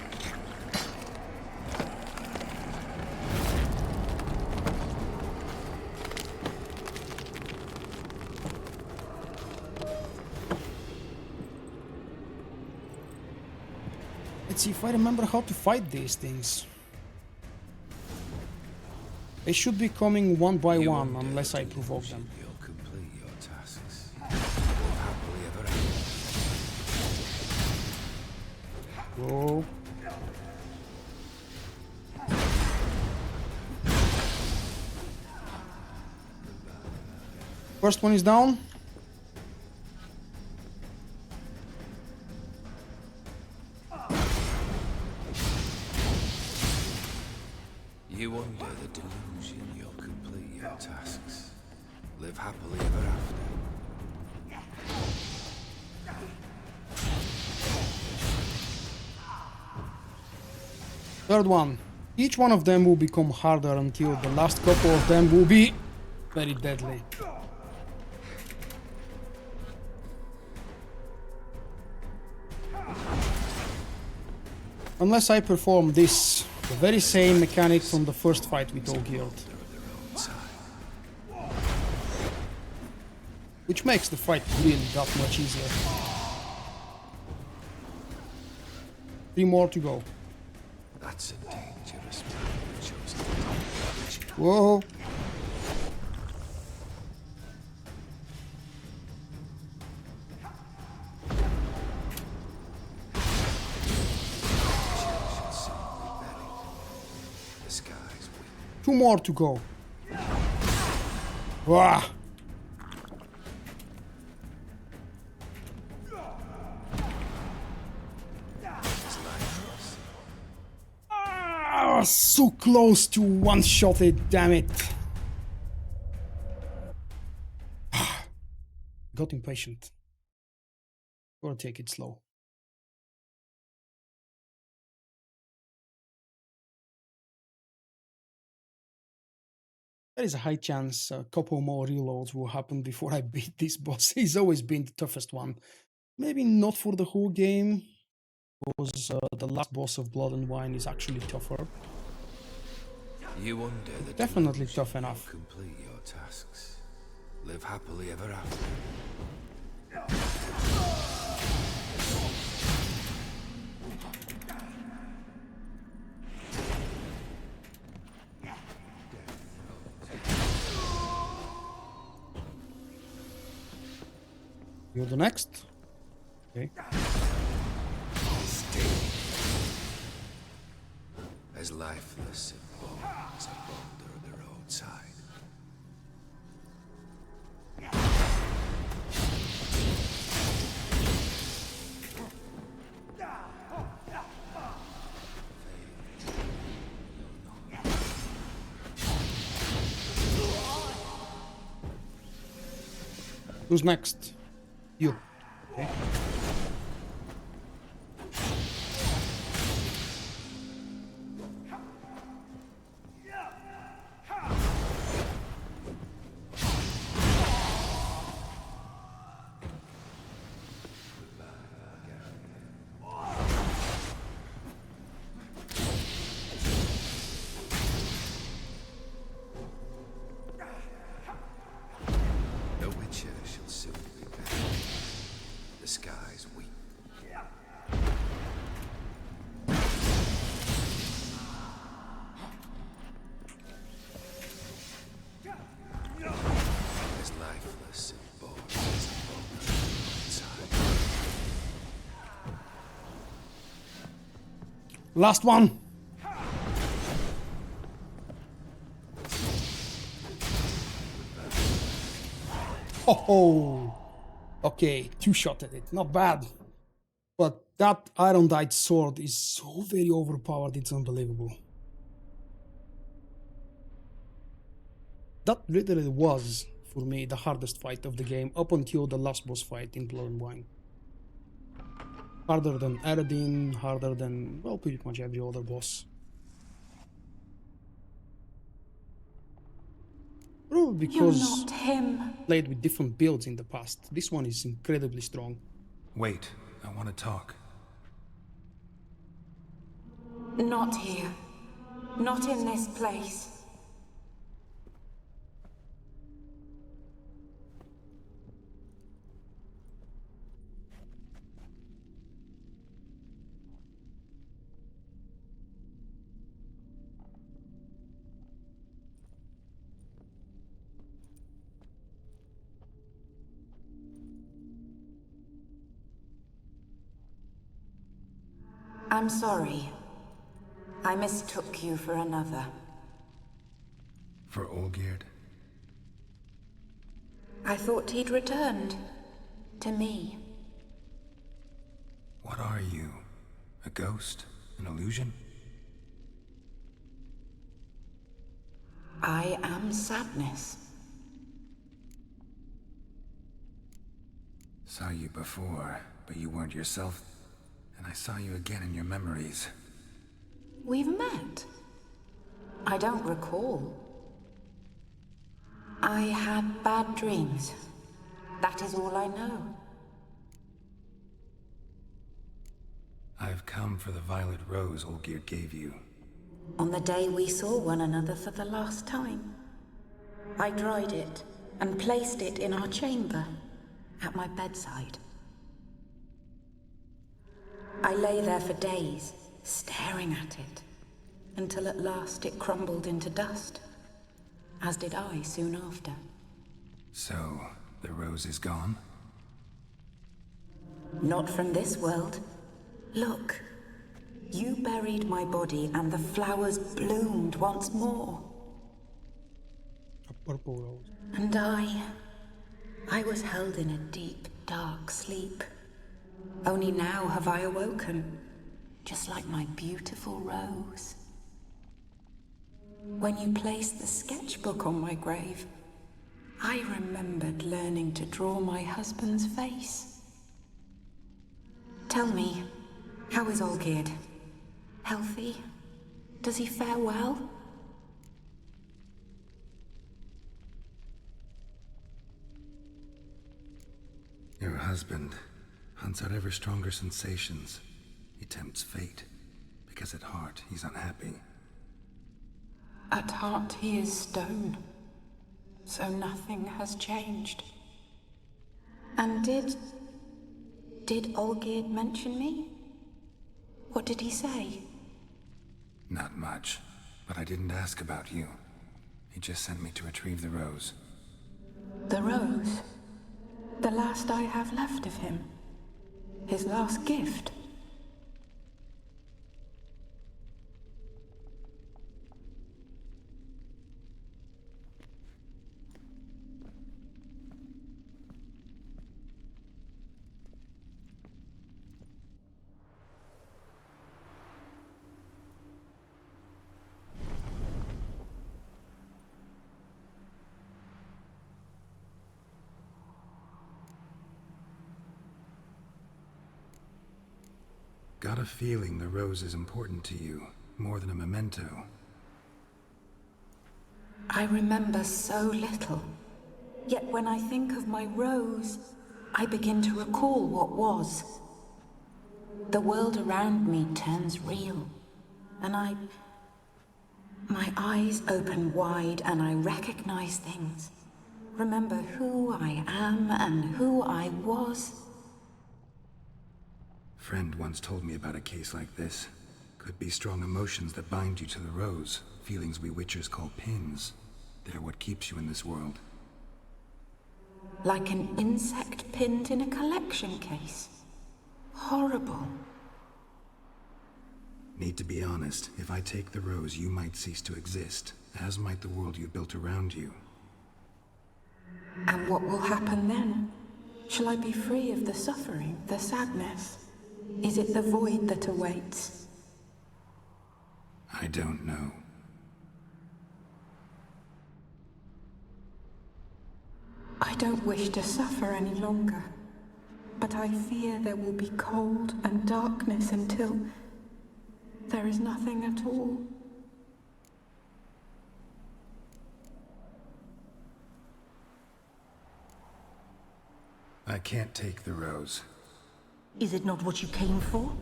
Let's see if I remember how to fight these things. They should be coming one by one, unless I provoke them. You'll complete your tasks. Happily ever after. Go. First one is down. You under the delusion you'll complete your tasks. Live happily ever after. Third one. Each one of them will become harder until the last couple of them will be very deadly. Unless I perform this, the very same mechanic from the first fight with Olgierd. Which makes the fight really that much easier. 3 more to go. That's a dangerous man chosen. Whoa. The skies weak. 2 more to go. Wah. So close to one-shot it, damn it. Got impatient. Gotta take it slow. There is a high chance a couple more reloads will happen before I beat this boss. He's always been the toughest one. Maybe not for the whole game, because the last boss of Blood and Wine is actually tougher. You wonder the Definitely delusion tough enough. will complete your tasks. Live happily ever after. You're the next. Okay. Stay as lifeless and bold as a boulder at the roadside. Who's next? You. Okay. No witcher shall soon be back. The skies weep. As lifeless and bold as a boulder outside. Last one. Oh, okay, 2-shot at it, not bad. But that iron dyed sword is so very overpowered, it's unbelievable. That literally was, for me, the hardest fight of the game up until the last boss fight in Blood and Wine. Harder than Eredin, harder than, well, pretty much every other boss. Probably because You're not him. played with different builds in the past. This one is incredibly strong. Wait, I want to talk. Not here. Not in this place. I'm sorry. I mistook you for another. For Olgierd? I thought he'd returned. To me. What are you? A ghost? An illusion? I am sadness. Saw you before, but you weren't yourself. And I saw you again in your memories. We've met. I don't recall. I had bad dreams. That is all I know. I've come for the violet rose Olgierd gave you. On the day we saw one another for the last time, I dried it and placed it in our chamber, at my bedside. I lay there for days, staring at it, until at last it crumbled into dust, as did I soon after. So, the rose is gone? Not from this world. Look, you buried my body and the flowers bloomed once more. A purple rose. And I was held in a deep, dark sleep. Only now have I awoken, just like my beautiful rose. When you placed the sketchbook on my grave, I remembered learning to draw my husband's face. Tell me, how is Olgierd? Healthy? Does he fare well? Your husband hunts out ever stronger sensations. He tempts fate, because at heart he's unhappy. At heart he is stone, so nothing has changed. And did Olgierd mention me? What did he say? Not much, but I didn't ask about you. He just sent me to retrieve the rose. The rose? The last I have left of him? His last gift? Got a feeling the rose is important to you, more than a memento. I remember so little. Yet when I think of my rose, I begin to recall what was. The world around me turns real, and my eyes open wide and I recognize things. Remember who I am and who I was. Friend once told me about a case like this. Could be strong emotions that bind you to the rose, feelings we witchers call pins. They're what keeps you in this world. Like an insect pinned in a collection case. Horrible. Need to be honest, if I take the rose, you might cease to exist, as might the world you built around you. And what will happen then? Shall I be free of the suffering, the sadness? Is it the void that awaits? I don't know. I don't wish to suffer any longer, but I fear there will be cold and darkness until there is nothing at all. I can't take the rose. Is it not what you came for?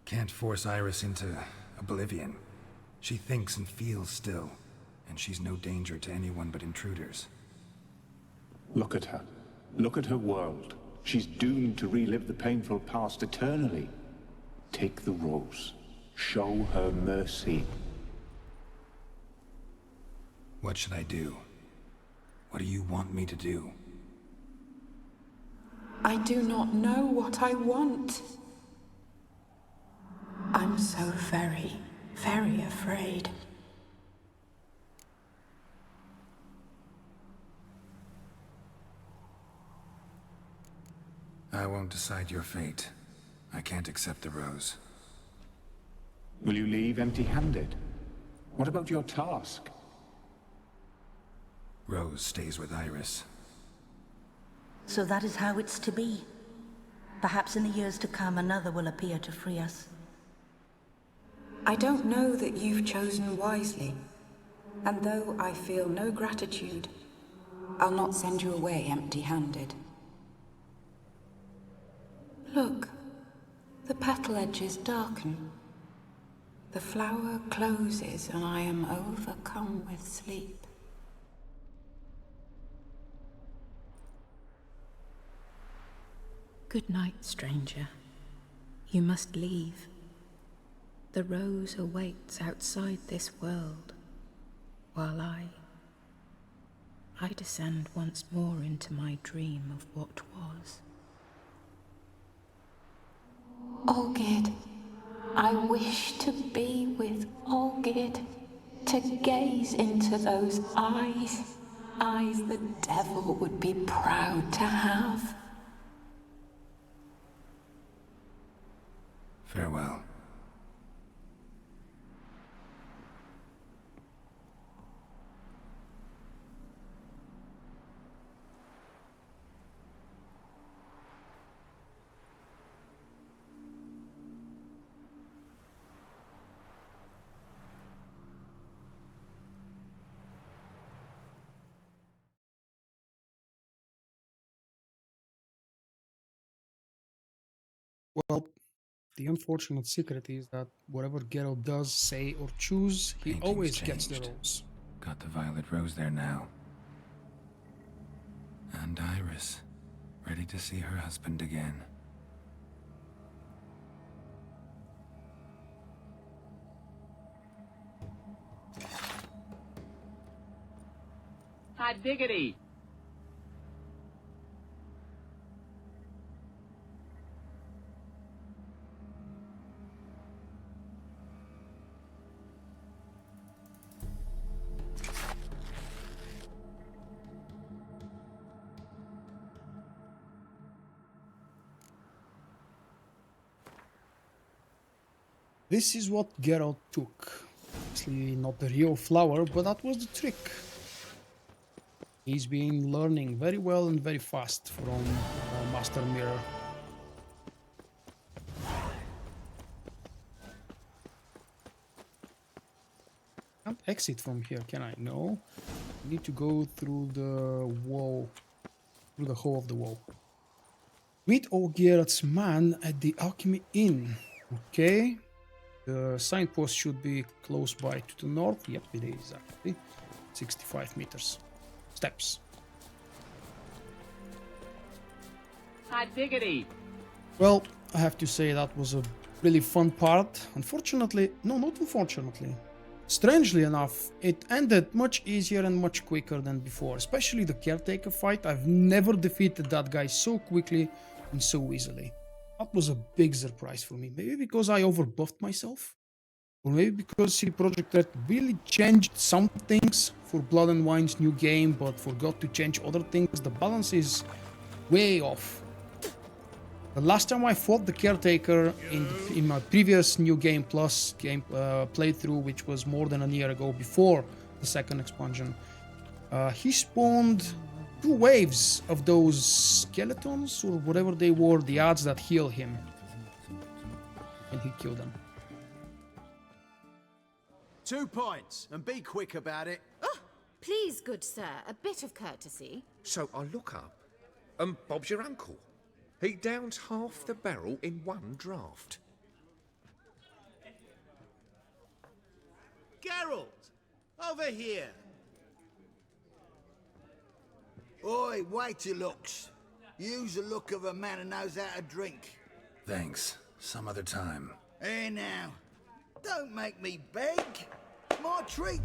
Can't force Iris into oblivion. She thinks and feels still, and she's no danger to anyone but intruders. Look at her. Look at her world. She's doomed to relive the painful past eternally. Take the rose. Show her mercy. What should I do? What do you want me to do? I do not know what I want. I'm so very, very afraid. I won't decide your fate. I can't accept the rose. Will you leave empty-handed? What about your task? Rose stays with Iris. So that is how it's to be. Perhaps in the years to come, another will appear to free us. I don't know that you've chosen wisely, and though I feel no gratitude, I'll not send you away empty-handed. Look, the petal edges darken. The flower closes and I am overcome with sleep. Good night, stranger. You must leave. The rose awaits outside this world, while I descend once more into my dream of what was. Olgierd, I wish to be with Olgierd, to gaze into those eyes the devil would be proud to have. Farewell. Well, the unfortunate secret is that whatever Geralt does, say, or choose, he Painting's always gets the changed. rose. Got the violet rose there now. And Iris, ready to see her husband again. Hot diggity! This is what Geralt took. Obviously not the real flower, but that was the trick. He's been learning very well and very fast from Master Mirror. Can't exit from here, can I? No. I need to go through the wall, through the hole of the wall. Meet Olgierd's man at the Alchemy Inn. Okay. The signpost should be close by to the north. Yep, it is actually. 65 meters. Steps. Hot diggity! Well, I have to say that was a really fun part. Unfortunately, no, not unfortunately. Strangely enough, it ended much easier and much quicker than before. Especially the Caretaker fight. I've never defeated that guy so quickly and so easily. That was a big surprise for me. Maybe because I overbuffed myself. Or maybe because CD Projekt Red really changed some things for Blood and Wine's new game, but forgot to change other things. The balance is way off. The last time I fought the Caretaker in my previous New Game Plus playthrough, which was more than a year ago, before the second expansion, he spawned 2 waves of those skeletons, or whatever they were, the odds that heal him. And he killed them. 2 points, and be quick about it. Oh, please, good sir, a bit of courtesy. So I look up, and Bob's your uncle. He downs half the barrel in one draught. Geralt! Over here! Oi, wait your looks. Use the look of a man who knows how to drink. Thanks. Some other time. Here now. Don't make me beg. My treat.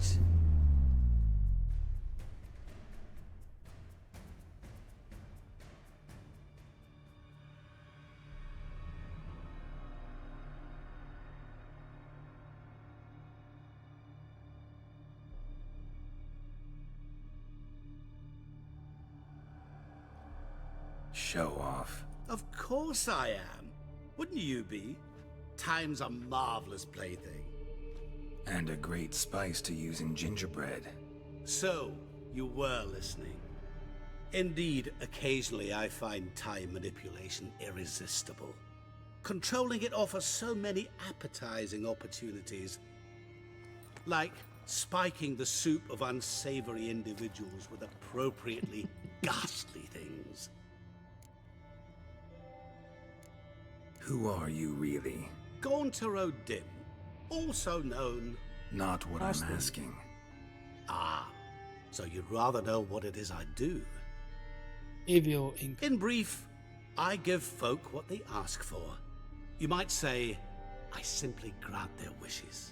Show off. Of course I am. Wouldn't you be? Time's a marvelous plaything. And a great spice to use in gingerbread. So, you were listening. Indeed, occasionally I find time manipulation irresistible. Controlling it offers so many appetizing opportunities. Like spiking the soup of unsavory individuals with appropriately ghastly things. Who are you, really? Gaunter O'Dim, also known... Not what I'm asking. Ah, so you'd rather know what it is I do? Evil Inc. In brief, I give folk what they ask for. You might say, I simply grant their wishes.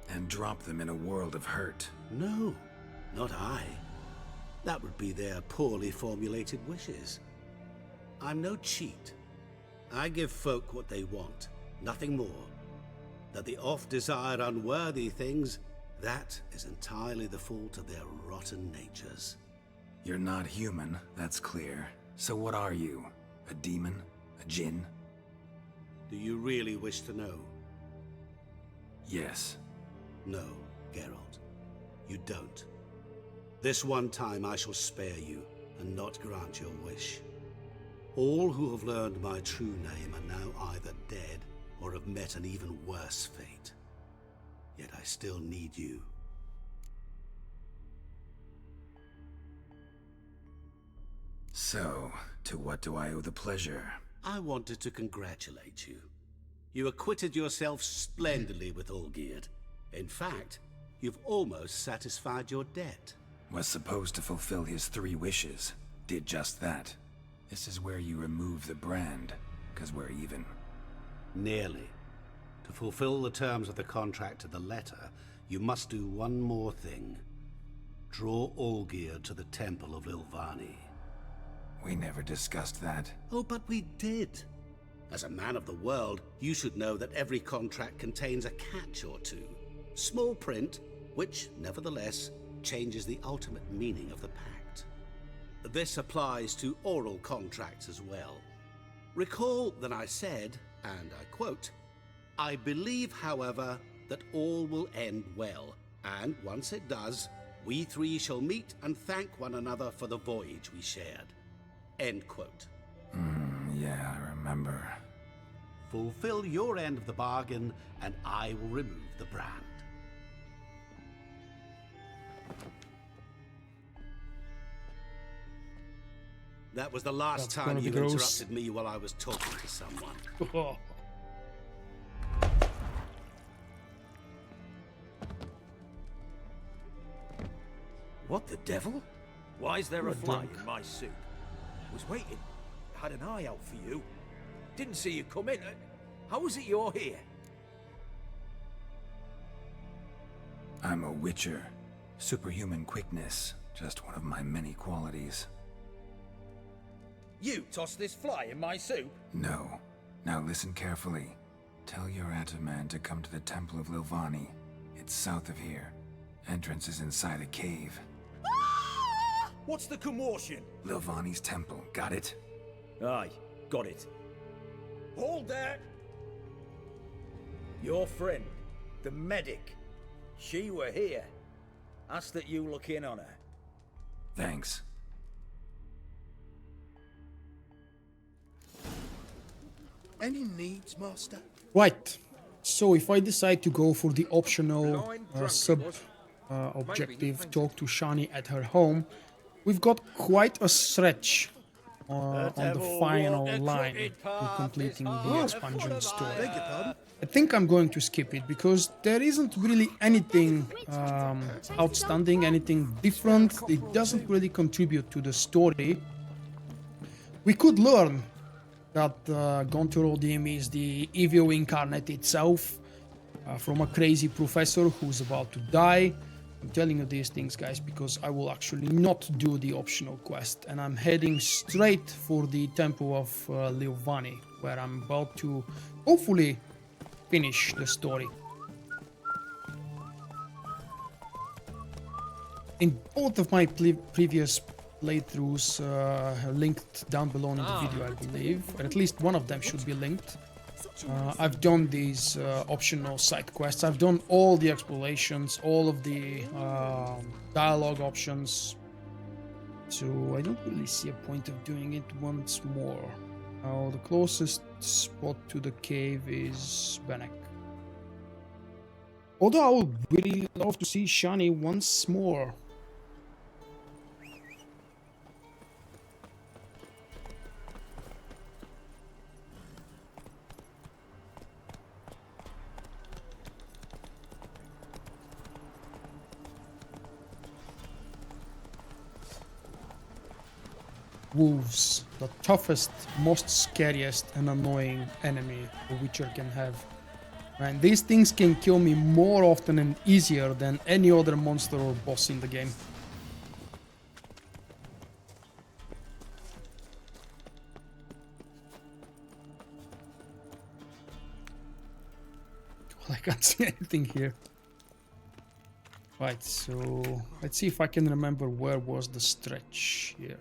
And drop them in a world of hurt. No, not I. That would be their poorly formulated wishes. I'm no cheat. I give folk what they want, nothing more. That they oft desire unworthy things, that is entirely the fault of their rotten natures. You're not human, that's clear. So what are you? A demon? A djinn? Do you really wish to know? Yes. No, Geralt. You don't. This one time I shall spare you, and not grant your wish. All who have learned my true name are now either dead, or have met an even worse fate. Yet I still need you. So, to what do I owe the pleasure? I wanted to congratulate you. You acquitted yourself splendidly with Olgierd. In fact, you've almost satisfied your debt. Was supposed to fulfill his 3 wishes. Did just that. This is where you remove the brand, 'cause we're even. Nearly. To fulfill the terms of the contract to the letter, you must do one more thing. Draw Olgierd to the Temple of Lilvani. We never discussed that. Oh, but we did. As a man of the world, you should know that every contract contains a catch or two. Small print, which, nevertheless, changes the ultimate meaning of the pact. This applies to oral contracts as well. Recall that I said, and I quote, "I believe, however, that all will end well, and once it does, we 3 shall meet and thank one another for the voyage we shared." End quote. Yeah, I remember. Fulfill your end of the bargain, and I will remove the brand. That was the last time you interrupted me while I was talking to someone. Oh. What the devil? Why is there a What fly drunk? in my soup? Was waiting. Had an eye out for you. Didn't see you come in. How is it you're here? I'm a witcher. Superhuman quickness. Just one of my many qualities. You tossed this fly in my soup? No. Now listen carefully. Tell your Ataman to come to the Temple of Lilvani. It's south of here. Entrance is inside a cave. What's the commotion? Lilvani's temple, got it? Aye, got it. Hold that! Your friend, the medic. She were here. Ask that you look in on her. Thanks. Any needs, Master? Right. So if I decide to go for the optional objective, talk to Shani at her home, we've got quite a stretch on the final line to completing the expansion story. I think I'm going to skip it because there isn't really anything outstanding, anything different. It doesn't really contribute to the story. We could learn that Gaunter is the evil incarnate itself from a crazy professor who's about to die. I'm telling you these things, guys, because I will actually not do the optional quest, and I'm heading straight for the Temple of Lilvani, where I'm about to hopefully finish the story. In both of my previous playthroughs linked down below in the video, I believe, or at least one of them should be linked. I've done these optional side quests. I've done all the explorations, all of the dialogue options. So I don't really see a point of doing it once more. Now the closest spot to the cave is Benek. Although I would really love to see Shani once more. Wolves, the toughest, most scariest and annoying enemy a Witcher can have. Man, these things can kill me more often and easier than any other monster or boss in the game. Well, I can't see anything here. Right, so let's see if I can remember where was the stretch here.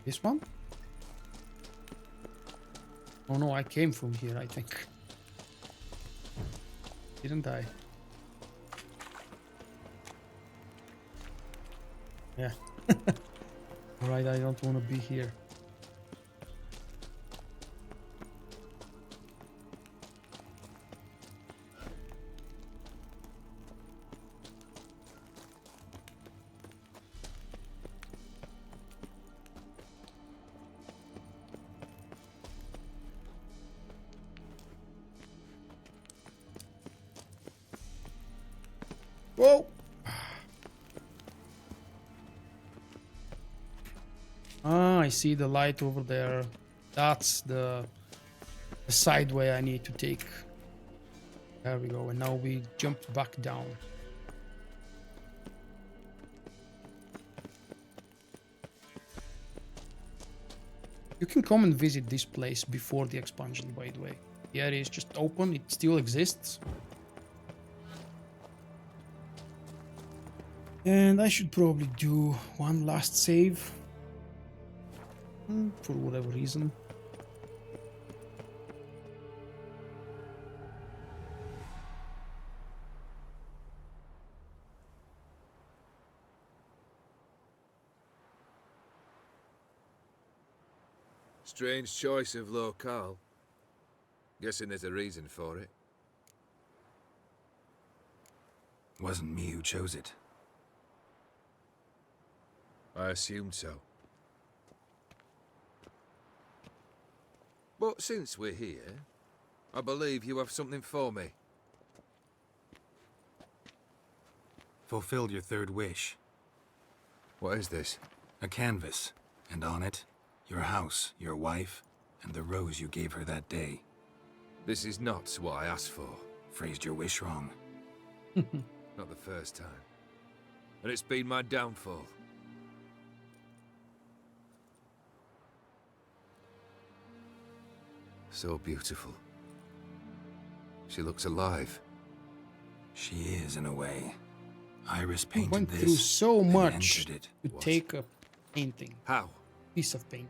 This one? Oh no, I came from here, I think. Didn't I? Yeah. Alright, I don't want to be here. Whoa! Ah, I see the light over there. That's the side way I need to take. There we go. And now we jumped back down. You can come and visit this place before the expansion, by the way. The area is just open. It still exists. And I should probably do one last save. For whatever reason. Strange choice of locale. Guessing there's a reason for it. Wasn't me who chose it. I assumed so. But since we're here, I believe you have something for me. Fulfilled your third wish. What is this? A canvas, and on it, your house, your wife, and the rose you gave her that day. This is not what I asked for. Phrased your wish wrong. Not the first time. And it's been my downfall. So beautiful. She looks alive. She is, in a way. Iris I painted went this through so and much entered it. to take a painting. How? Piece of paint.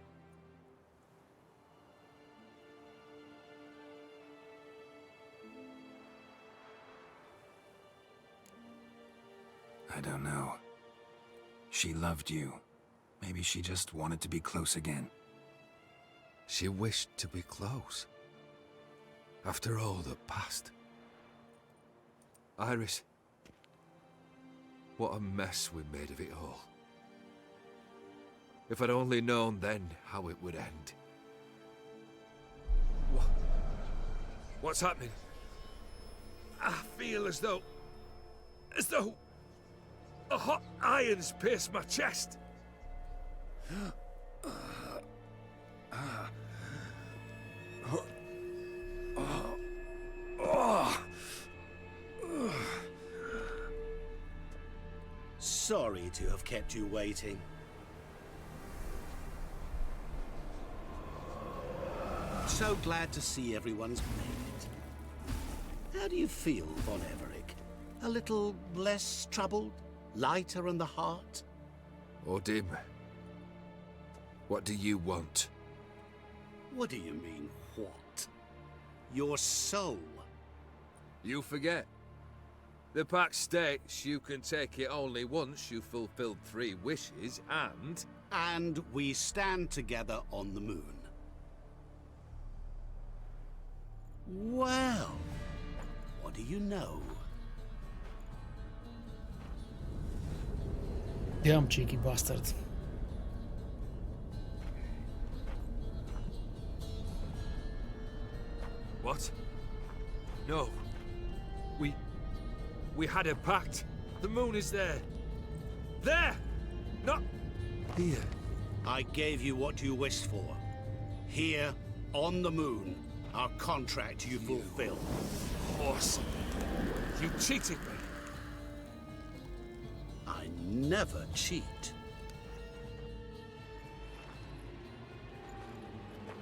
I don't know. She loved you. Maybe she just wanted to be close again. She wished to be close. After all that passed. Iris. What a mess we made of it all. If I'd only known then how it would end. What's happening? I feel as though a hot iron's pierced my chest. Sorry to have kept you waiting. So glad to see everyone's made it. How do you feel, Von Everec? A little less troubled? Lighter in the heart? Or dim? What do you want? What do you mean, what? Your soul. You forget. The pact states you can take it only once you've fulfilled 3 wishes, and... And we stand together on the moon. Well, what do you know? Damn cheeky bastard. What? No. We had a pact. The moon is there. There! Not here. I gave you what you wished for. Here, on the moon, our contract you fulfill. Horse. You cheated me. I never cheat.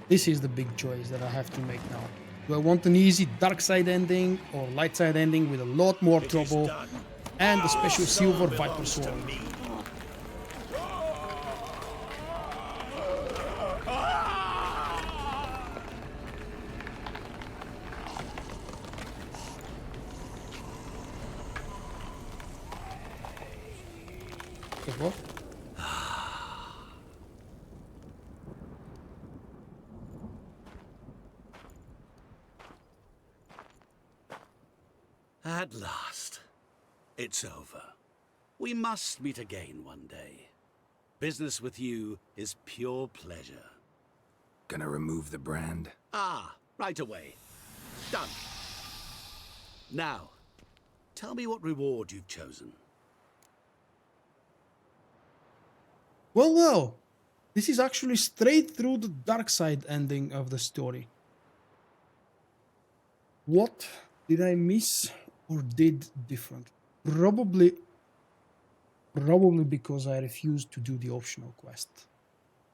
This is the big choice that I have to make now. Do I want an easy dark side ending or light side ending with a lot more trouble and a special silver viper sword? What? At last. It's over. We must meet again one day. Business with you is pure pleasure. Gonna remove the brand? Ah, right away. Done. Now, tell me what reward you've chosen. Well, this is actually straight through the dark side ending of the story. What did I miss or did different? Probably because I refused to do the optional quest.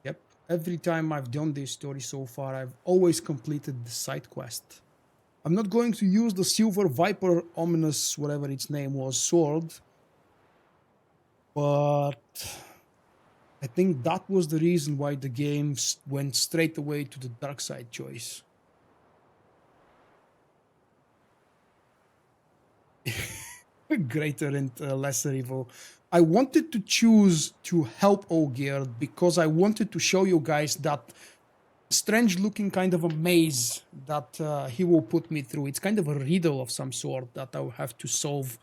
Yep, every time I've done this story so far, I've always completed the side quest. I'm not going to use the Silver Viper ominous, whatever its name was, sword, but I think that was the reason why the game went straight away to the dark side choice. Greater and lesser evil. I wanted to choose to help Olgierd because I wanted to show you guys that strange looking kind of a maze that he will put me through. It's kind of a riddle of some sort that I'll have to solve,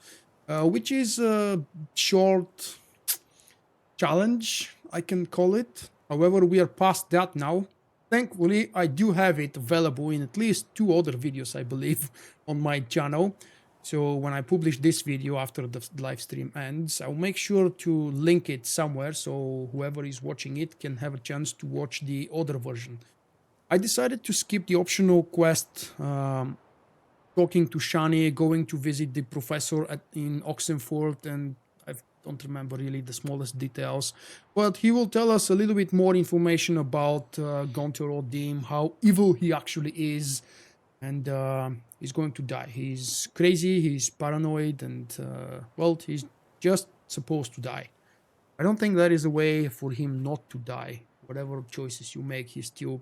which is a short challenge, I can call it. However, we are past that now. Thankfully, I do have it available in at least 2 other videos, I believe, on my channel. So when I publish this video after the live stream ends, I'll make sure to link it somewhere so whoever is watching it can have a chance to watch the other version. I decided to skip the optional quest, talking to Shani, going to visit the professor in Oxenford, and I don't remember really the smallest details. But he will tell us a little bit more information about Gaunter Odim, how evil he actually is, and he's going to die. He's crazy, he's paranoid, and well, he's just supposed to die. I don't think there is a way for him not to die. Whatever choices you make, he's still...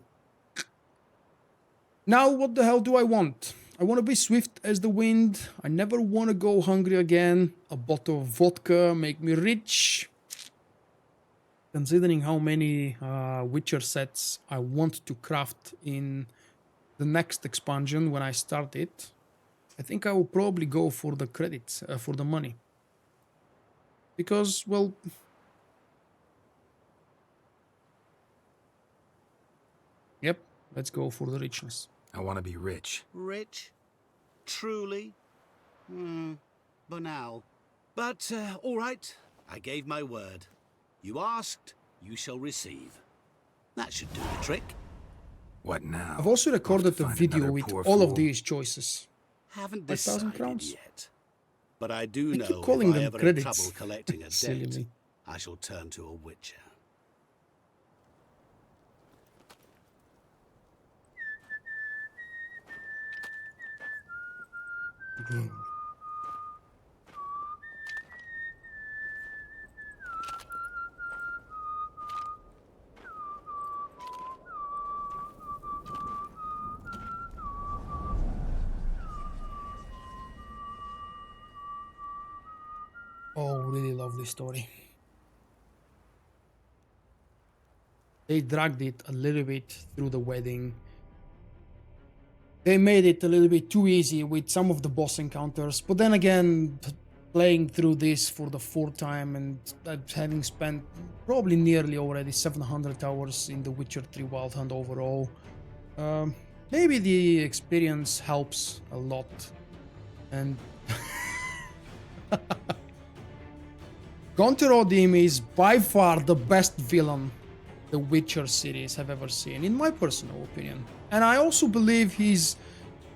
Now, what the hell do I want? I want to be swift as the wind. I never want to go hungry again. A bottle of vodka make me rich. Considering how many Witcher sets I want to craft in the next expansion when I start it, I think I will probably go for the credits, for the money. Because, well... Yep, let's go for the richness. I want to be rich. Rich? Truly? Banal. But, all right. I gave my word. You asked, you shall receive. That should do the trick. What now? I've also recorded a video with all of these choices. Haven't 5,000 decided crowns? yet. But I do I know keep calling if I them ever credits. have trouble collecting a Silly debt, me. I shall turn to a witcher. Oh, really lovely story. They dragged it a little bit through the wedding. They made it a little bit too easy with some of the boss encounters, but then again, playing through this for the fourth time and having spent probably nearly already 700 hours in The Witcher 3 Wild Hunt overall, maybe the experience helps a lot. And Gaunter is by far the best villain the Witcher series have ever seen, in my personal opinion. And I also believe he's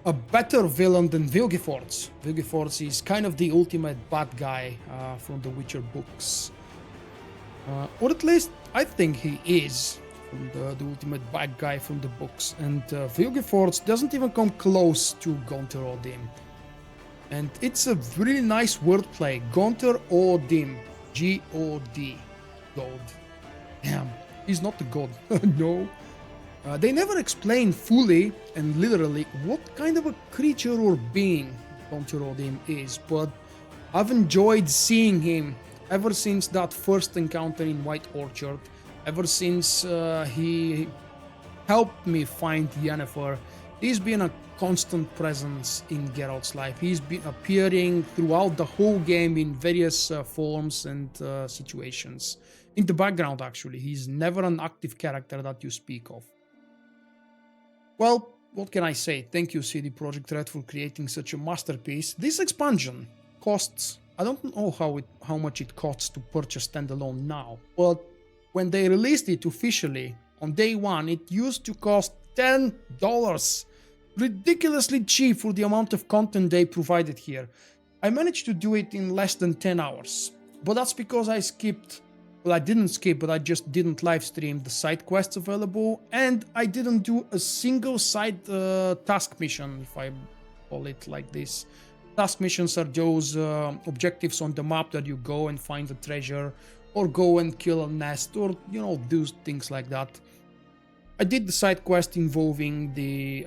a better villain than Vulkk. Vulkk is kind of the ultimate bad guy from the Witcher books. Or at least I think he is from the ultimate bad guy from the books. And Vulkk doesn't even come close to Gaunter Odim. And it's a really nice wordplay. Gaunter Odim. G-O-D. God. Damn. He's not the god. No. They never explain fully and literally what kind of a creature or being Gaunter Odim is, but I've enjoyed seeing him ever since that first encounter in White Orchard, ever since he helped me find Yennefer. He's been a constant presence in Geralt's life. He's been appearing throughout the whole game in various forms and situations. In the background, actually. He's never an active character that you speak of. Well, what can I say? Thank you, CD Projekt Red, for creating such a masterpiece. This expansion costs... I don't know how much it costs to purchase standalone now, but when they released it officially on day one, it used to cost $10. Ridiculously cheap for the amount of content they provided here. I managed to do it in less than 10 hours, but that's because I skipped... Well, I didn't skip, but I just didn't live stream the side quests available, and I didn't do a single side task mission, if I call it like this. Task missions are those objectives on the map that you go and find a treasure, or go and kill a nest, or, you know, do things like that. I did the side quest involving the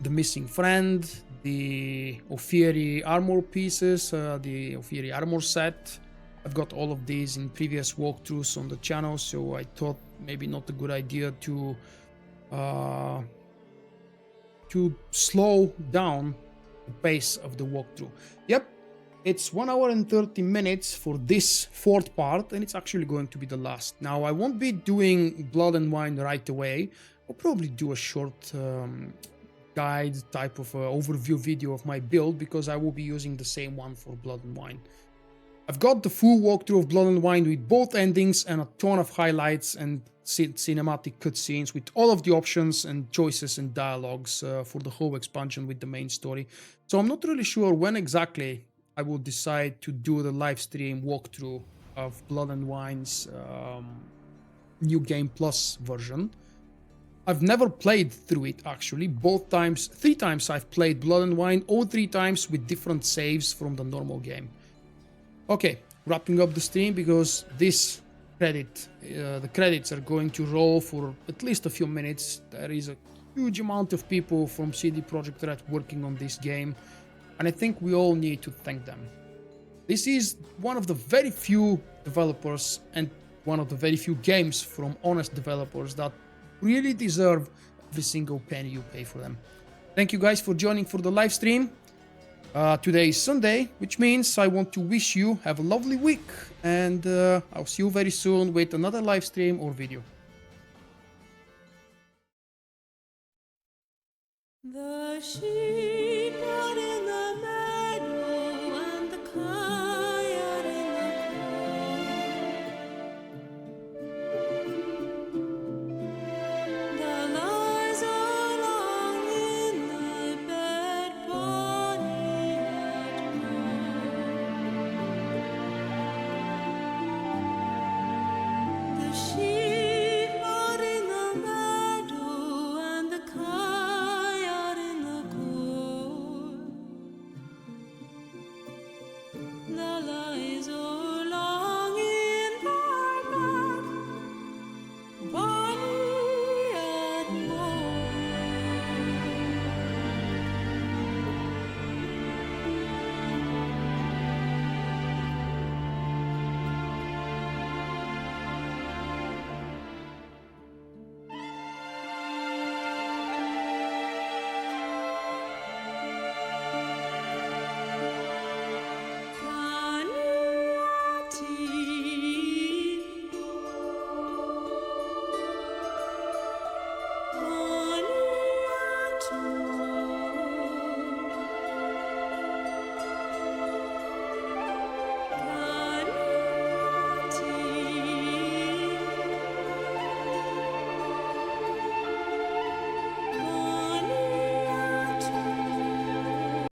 missing friend, the Ophiri armor pieces, the Ophiri armor set. I've got all of these in previous walkthroughs on the channel, so I thought maybe not a good idea to slow down the pace of the walkthrough. Yep, it's 1 hour and 30 minutes for this fourth part, and it's actually going to be the last. Now, I won't be doing Blood and Wine right away. I'll probably do a short guide type of overview video of my build, because I will be using the same one for Blood and Wine. I've got the full walkthrough of Blood and Wine with both endings and a ton of highlights and cinematic cutscenes with all of the options and choices and dialogues for the whole expansion with the main story. So I'm not really sure when exactly I will decide to do the live stream walkthrough of Blood and Wine's New Game Plus version. I've never played through it actually. Three times I've played Blood and Wine, all 3 times with different saves from the normal game. Okay, wrapping up the stream because the credits are going to roll for at least a few minutes. There is a huge amount of people from CD Projekt Red working on this game, and I think we all need to thank them. This is one of the very few developers and one of the very few games from honest developers that really deserve every single penny you pay for them. Thank you guys for joining for the live stream. Today is Sunday, which means I want to wish you have a lovely week, and I'll see you very soon with another live stream or video. The sheep out in the meadow and the coyote in the cold. The lies along in thy bed, Bonnie and gold. The sheep out in the meadow and the coyote in the cold. The lies along in thy bed,